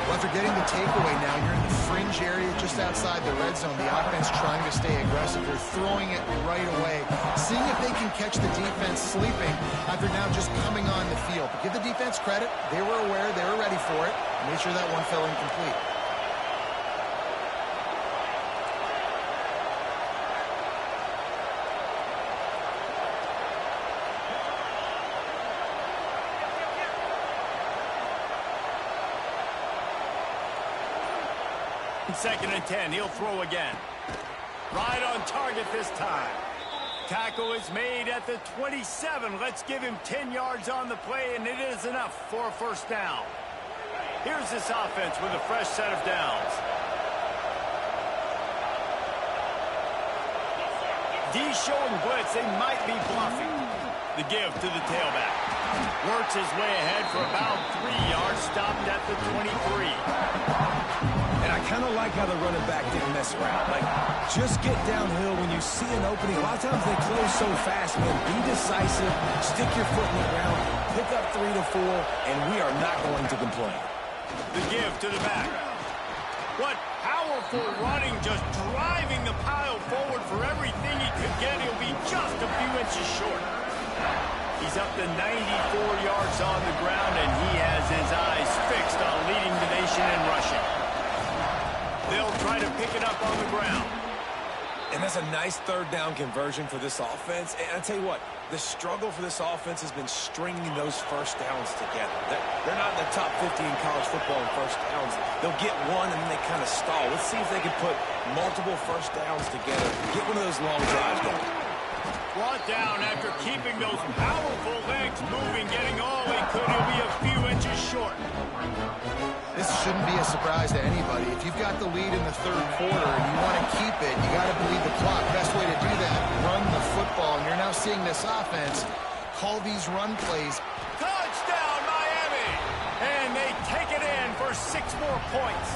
Well, after getting the takeaway now, you're in the fringe area just outside the red zone. The offense trying to stay aggressive. They're throwing it right away, seeing if they can catch the defense sleeping after now just coming on the field. But give the defense credit. They were aware. They were ready for it. Make sure that one fell incomplete. Second and 10. He'll throw again. Right on target this time. Tackle is made at the 27. Let's give him 10 yards on the play, and it is enough for a first down. Here's this offense with a fresh set of downs. D showing blitz. They might be bluffing. The give to the tailback. Works his way ahead for about 3 yards. Stopped at the 23. And I kind of like how the running back didn't mess around. Like, just get downhill when you see an opening. A lot of times they close so fast, man. Be decisive. Stick your foot in the ground. Pick up 3 to 4, and we are not going to complain. The give to the back. What powerful running, just driving the pile forward for everything he could get. He'll be just a few inches short. He's up to 94 yards on the ground, and he has his eyes fixed on leading the nation in rushing. They'll try to pick it up on the ground. And that's a nice third down conversion for this offense. And I tell you what, the struggle for this offense has been stringing those first downs together. They're not in the top 50 in college football in first downs. They'll get one, and then they kind of stall. Let's see if they can put multiple first downs together. Get one of those long drives going. Brought down after keeping those powerful legs moving, getting all he could. He'll be a few inches short. This shouldn't be a surprise to anybody. If you've got the lead in the third quarter and you want to keep it, you got to bleed the clock. Best way to do that, run the football. And you're now seeing this offense call these run plays. Touchdown, Miami! And they take it in for 6 more points.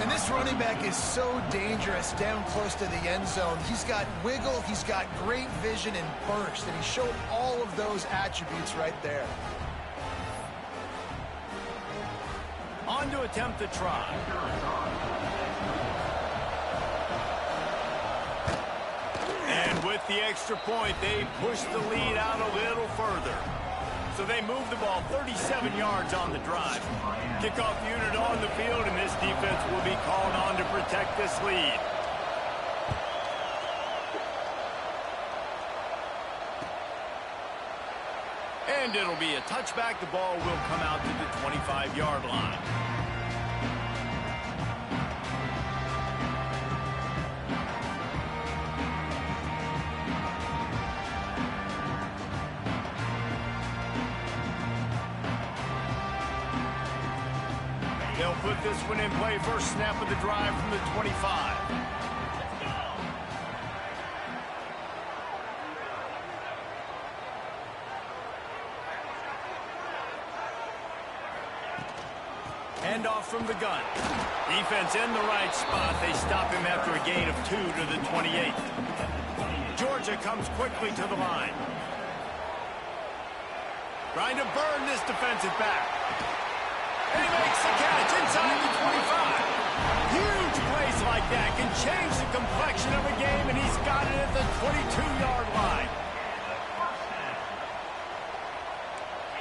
And this running back is so dangerous down close to the end zone. He's got wiggle, he's got great vision and burst, and he showed all of those attributes right there. On to attempt the try. And with the extra point, they push the lead out a little further. So they move the ball 37 yards on the drive. Kickoff unit on the field, and this defense will be called on to protect this lead. And it'll be a touchback. The ball will come out to the 25-yard line. They'll put this one in play. First snap of the drive from the 25. Handoff from the gun. Defense in the right spot. They stop him after a gain of 2 to the 28. Georgia comes quickly to the line. Trying to burn this defensive back. And he makes the catch inside the 25. Huge plays like that can change the complexion of a game, and he's got it at the 22-yard line.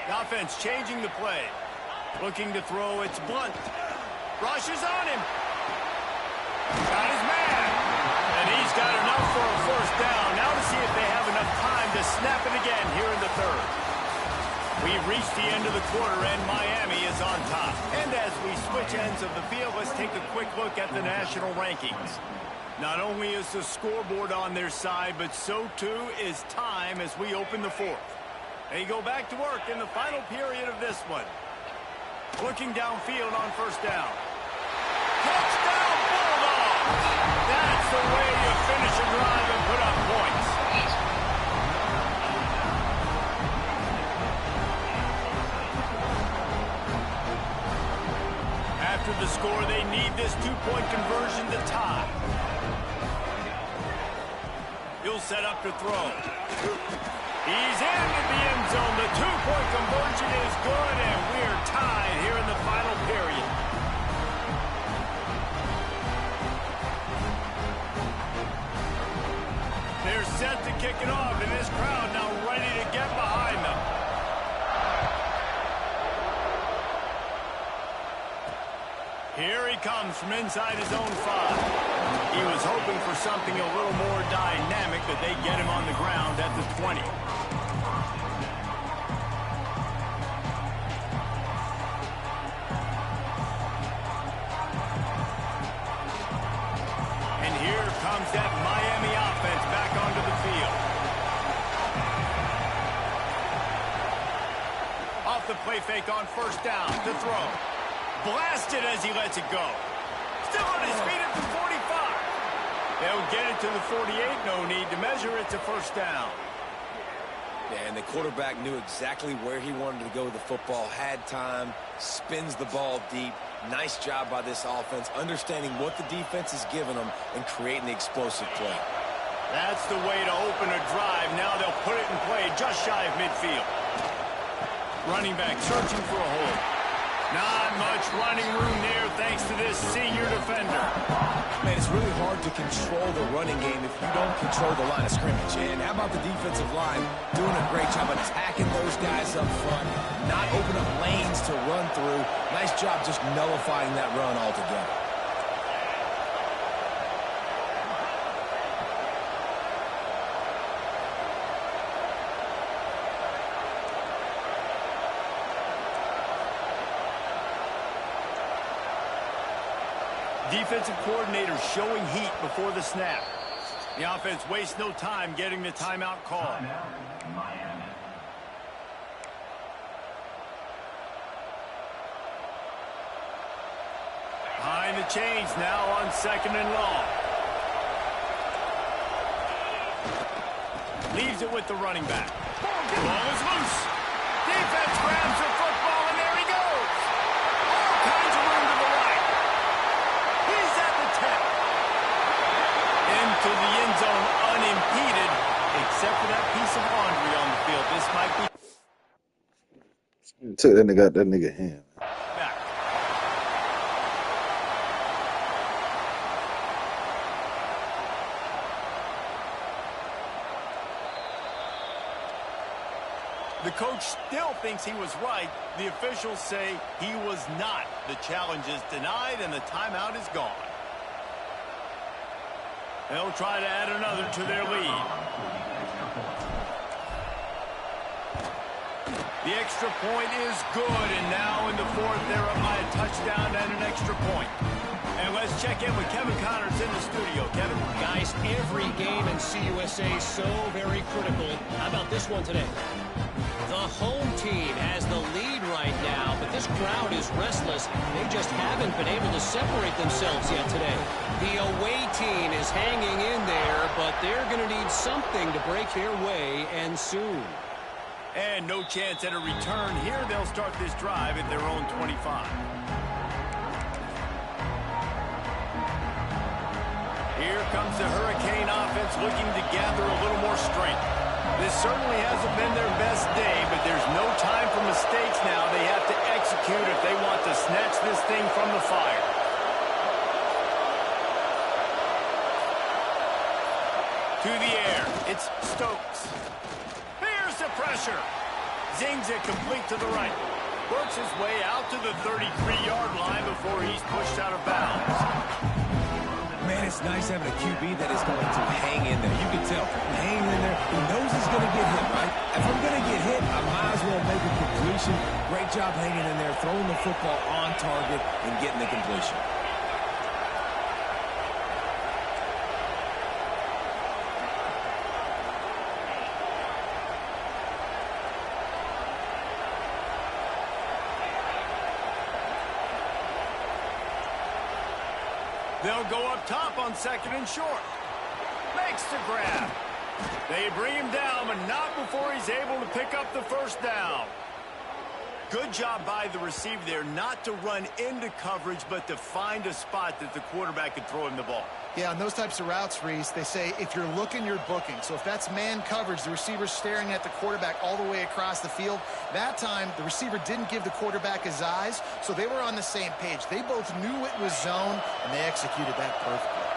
The offense changing the play. Looking to throw, it's Blunt. Rushes on him. Got his man. And he's got enough for a first down. Now to see if they have enough time to snap it again here in the third. We've reached the end of the quarter, and Miami is on top. And as we switch ends of the field, let's take a quick look at the national rankings. Not only is the scoreboard on their side, but so too is time as we open the fourth. They go back to work in the final period of this one. Looking downfield on first down. Touchdown, Bulldogs! That's the way you finish a drive and put up points. After the score, they need this two-point conversion to tie. He'll set up to throw. He's into the end zone. The two-point conversion is good, and we're tied here in the final period. They're set to kick it off, and this crowd now ready to get behind them. Here he comes from inside his own 5. He was hoping for something a little more dynamic, but they get him on the ground at the 20. play fake on first down to throw. Blasted as he lets it go. Still on his feet at the 45. They'll get it to the 48. No need to measure. It's a first down. Yeah, and the quarterback knew exactly where he wanted to go with the football, had time, spins the ball deep. Nice job by this offense, understanding what the defense is giving them and creating the explosive play. That's the way to open a drive. Now they'll put it in play just shy of midfield. Running back searching for a hole. Not much running room there thanks to this senior defender. Man, it's really hard to control the running game if you don't control the line of scrimmage. And how about the defensive line doing a great job attacking those guys up front, not opening up lanes to run through. Nice job just nullifying that run altogether. Defensive coordinator showing heat before the snap. The offense wastes no time getting the timeout call. Behind the chains now on 2nd and long. Leaves it with the running back. Ball is loose. Defense grabs the football, and there he goes. All kinds of room to the right. He's at the 10. Into the end zone unimpeded, except for that piece of laundry on the field. This might be Took that nigga out that nigga hand. back. The coach still thinks he was right. The officials say he was not. The challenge is denied, and the timeout is gone. They'll try to add another to their lead. The extra point is good, and now in the fourth, they're up by a touchdown and an extra point. And let's check in with Kevin Connors in the studio. Kevin? Guys, every game in CUSA is so very critical. How about this one today? The home team has the lead right now, but this crowd is restless. They just haven't been able to separate themselves yet today. The away team is hanging in there, but they're going to need something to break their way, and soon. And no chance at a return here. They'll start this drive at their own 25. Here comes the Hurricane offense looking to gather a little more strength. This certainly hasn't been their best day, but there's no time for mistakes now. They have to execute if they want to snatch this thing from the fire. To the air, it's Stokes. Here's the pressure. Zings it complete to the right. Works his way out to the 33-yard line before he's pushed out of bounds. Man, it's nice having a QB that is going to hang in there. You can tell, hanging in there, he knows he's going to get hit, right? If I'm going to get hit, I might as well make a completion. Great job hanging in there, throwing the football on target and getting the completion. They'll go up top on 2nd and short. Makes the grab. They bring him down, but not before he's able to pick up the first down. Good job by the receiver there not to run into coverage, but to find a spot that the quarterback could throw him the ball. Yeah, on those types of routes, Reese, they say if you're looking, you're booking. So if that's man coverage, the receiver's staring at the quarterback all the way across the field. That time, the receiver didn't give the quarterback his eyes, so they were on the same page. They both knew it was zone, and they executed that perfectly.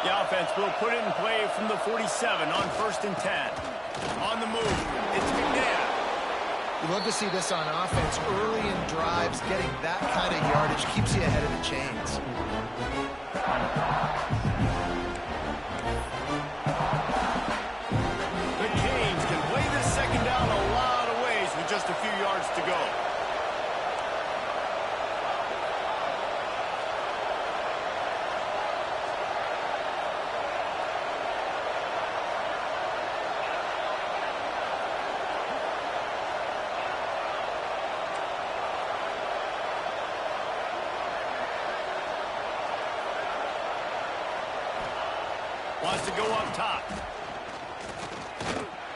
The offense will put it in play from the 47 on 1st and 10. On the move, it's Ncaa. You love to see this on offense. Early in drives, getting that kind of yardage keeps you ahead of the chains. The Canes can play this second down a lot of ways with just a few yards to go. Wants to go up top.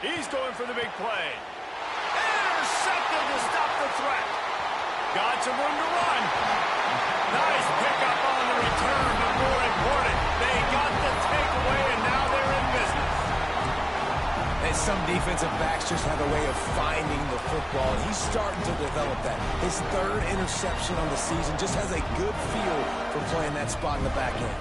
He's going for the big play. Intercepted to stop the threat. Got some room to run. Nice pickup on the return, but more important, they got the takeaway, and now they're in business. And some defensive backs just have a way of finding the football, and he's starting to develop that. His third interception on the season, just has a good feel for playing that spot in the back end.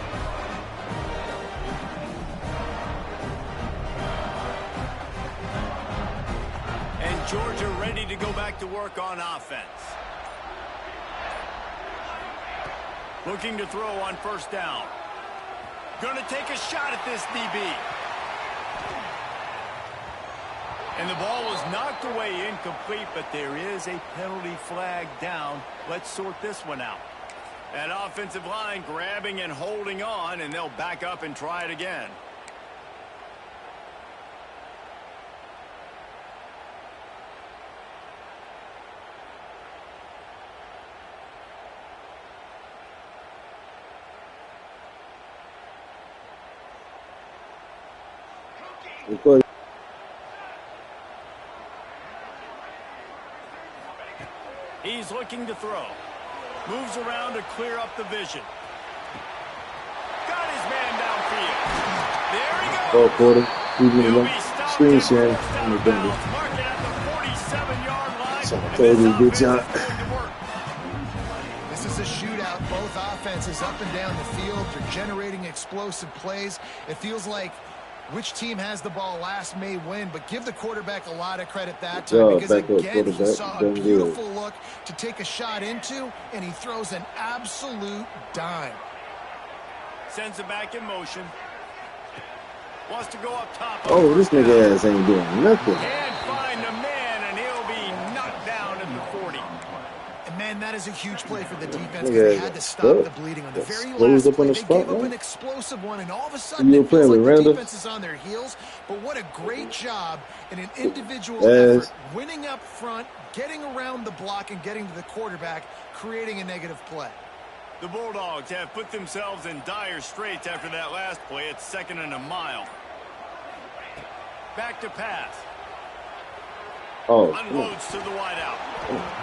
And Georgia ready to go back to work on offense. Looking to throw on first down. Going to take a shot at this DB. And the ball was knocked away incomplete, but there is a penalty flag down. Let's sort this one out. That offensive line grabbing and holding on, and they'll back up and try it again. Recording. He's looking to throw. Moves around to clear up the vision. Got his man downfield. There he goes. Oh, quarter. He'll be stopped Screen and sharing. forced out I'm of a bounds. Mark it at the 47-yard line. So I And told this you, good offense job. is going to work. This is a shootout. Both offenses up and down the field. They're generating explosive plays. It feels like which team has the ball last may win, but give the quarterback a lot of credit that time, Yeah, because, backup again, he quarterback, saw a done good. beautiful look to take a shot into, and he throws an absolute dime. Sends it back in motion. Wants to go up top. Oh, this nigga ass ain't doing nothing. Can't find a man, and he'll be knocked down at the 40. And, man, that is a huge play for the defense, because Yeah, they had to stop yeah. the bleeding on the very Closed last up on play. the They spot, gave up right? an explosive one, and all of a sudden You it were playing feels like with the Randall? defense is on their heels. But what a great job in an individual Yes. effort, winning up front, getting around the block, and getting to the quarterback, creating a negative play. The Bulldogs have put themselves in dire straits after that last play. It's 2nd and a mile. Back to pass. Oh, Unloads to the wideout.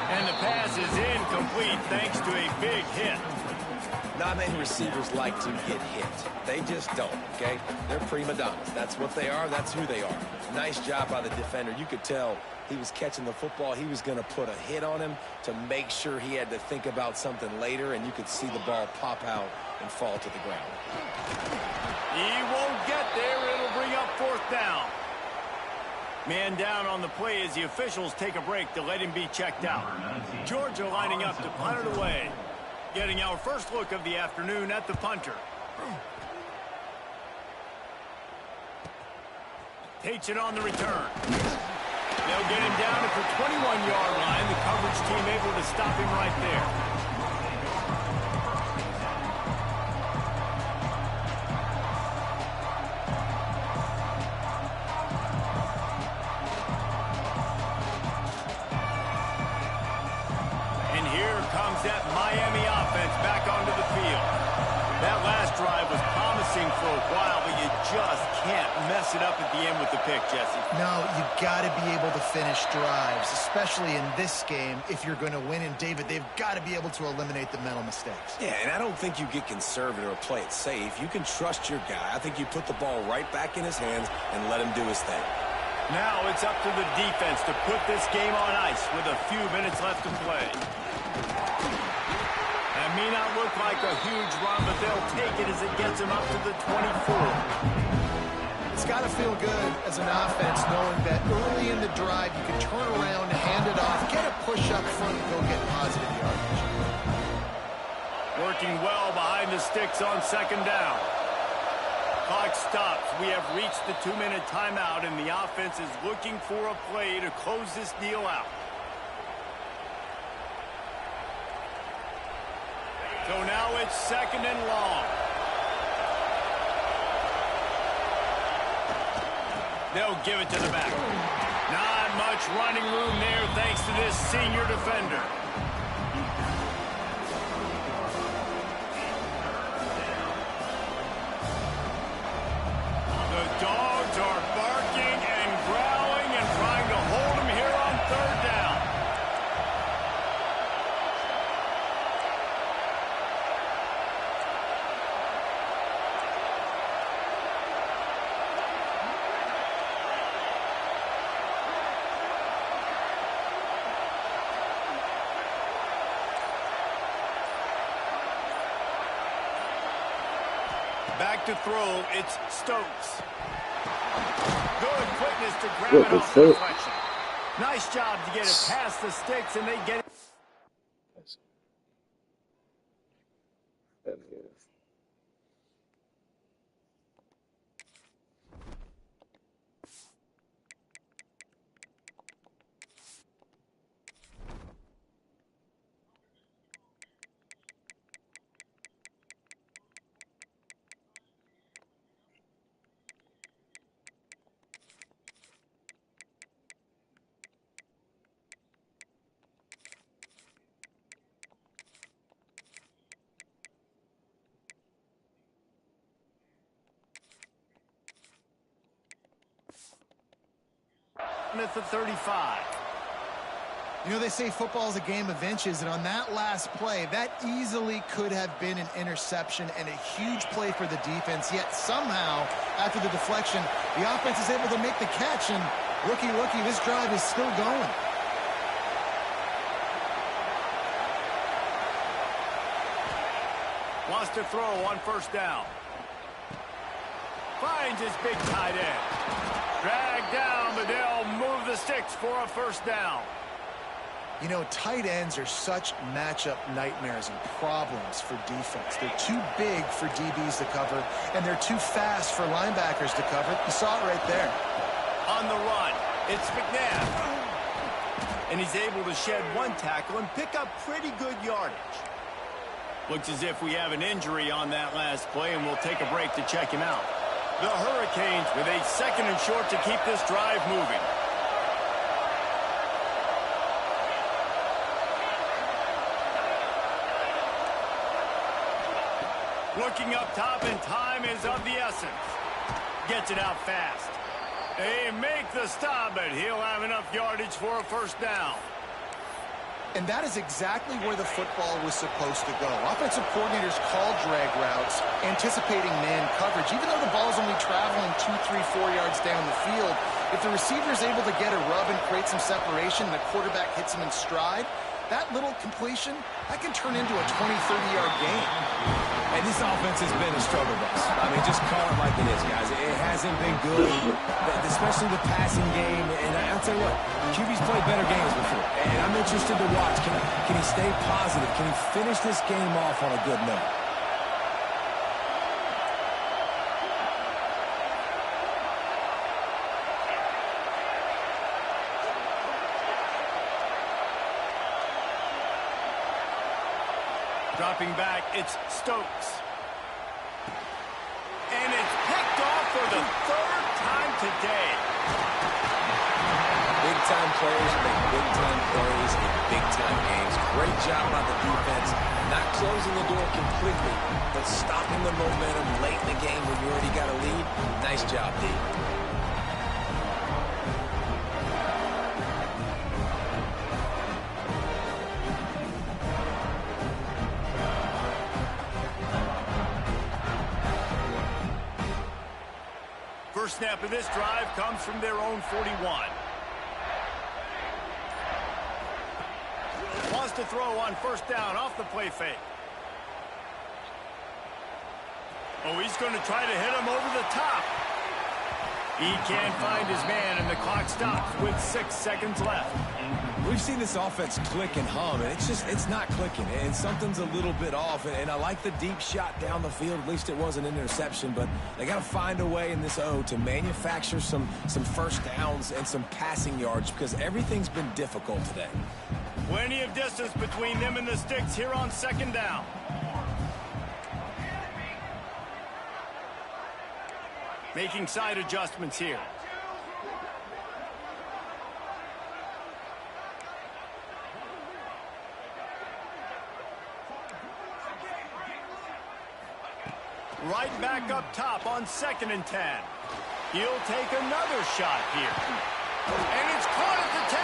And the pass is incomplete thanks to a big hit. Not many receivers like to get hit. They just don't, okay? They're prima donnas. That's what they are. That's who they are. Nice job by the defender. You could tell he was catching the football. He was going to put a hit on him to make sure he had to think about something later, and you could see the ball pop out and fall to the ground. He won't get there. It'll bring up 4th down. Man down on the play as the officials take a break to let him be checked out. Georgia lining up to punt it away. Getting our first look of the afternoon at the punter. Takes it on the return. They'll get him down at the 21-yard line. The coverage team able to stop him right there. And here comes that Miami offense back onto the field. That last drive was promising for a while, but you just can't mess it up at the end with the pick, Jesse. No, you've got to be able to finish drives, especially in this game if you're going to win. And, David, they've got to be able to eliminate the mental mistakes. Yeah, and I don't think you get conservative or play it safe. You can trust your guy. I think you put the ball right back in his hands and let him do his thing. Now it's up to the defense to put this game on ice with a few minutes left to play. That may not look like a huge run, but they'll take it as it gets them up to the 24. It's got to feel good as an offense knowing that early in the drive you can turn around, hand it off, get a push up front, and go get positive yardage. Working well behind the sticks on 2nd down. Clock stops. We have reached the 2-minute timeout, and the offense is looking for a play to close this deal out. So now it's 2nd and long. They'll give it to the back. Not much running room there thanks to this senior defender. to throw. It's Stokes. Good quickness to grab What it the off the fuck? deflection. Nice job to get it past the sticks, and they get it. At the 35. You know, they say football is a game of inches, and on that last play, that easily could have been an interception and a huge play for the defense, yet somehow, after the deflection, the offense is able to make the catch, and looky, this drive is still going. Wants to throw on first down. Finds his big tight end. Dragged down, but they'll move the sticks for a first down. You know, tight ends are such matchup nightmares and problems for defense. They're too big for DBs to cover, and they're too fast for linebackers to cover. You saw it right there. On the run, it's McNabb. And he's able to shed one tackle and pick up pretty good yardage. Looks as if we have an injury on that last play, and we'll take a break to check him out. The Hurricanes with a 2nd and short to keep this drive moving. Looking up top, and time is of the essence. Gets it out fast. They make the stop, but he'll have enough yardage for a first down. And that is exactly where the football was supposed to go. Offensive coordinators call drag routes, anticipating man coverage. Even though the ball's only traveling 2, 3, 4 yards down the field, if the receiver is able to get a rub and create some separation and the quarterback hits him in stride, that little completion, that can turn into a 20, 30-yard gain. And this offense has been a struggle bus. I mean, just call it like it is, guys. It hasn't been good, especially the passing game. And I'll tell you what, QB's played better games before. And I'm interested to watch. Can he stay positive? Can he finish this game off on a good note? Dropping back, it's Stokes. And it's picked off for the 3rd time today. Big-time players make big-time plays in big-time games. Great job by the defense. Not closing the door completely, but stopping the momentum late in the game when you already got a lead. Nice job, D. First snap of this drive comes from their own 41. Wants to throw on first down off the play fake. Oh, he's going to try to hit him over the top. He can't find his man, and the clock stops with 6 seconds left. We've seen this offense click and hum, and it's not clicking, and something's a little bit off. And I like the deep shot down the field. At least it was an interception, but they got to find a way in this O to manufacture some first downs and some passing yards because everything's been difficult today. Plenty of distance between them and the sticks here on 2nd down. Making side adjustments here. Right back up top on 2nd and 10. He'll take another shot here. And it's caught at the 10.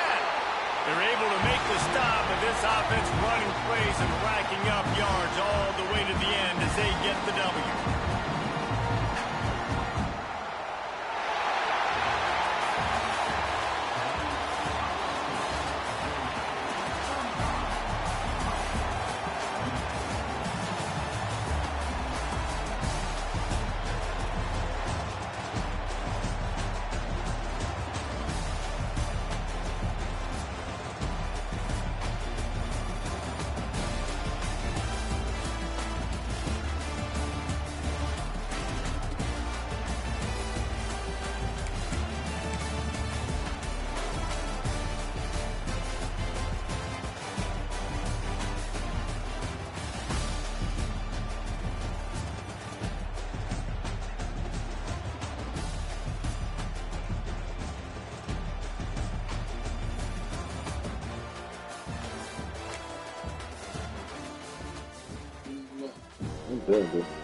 They're able to make the stop, but this offense running plays and racking up yards all the way to the end as they get the W. Denver.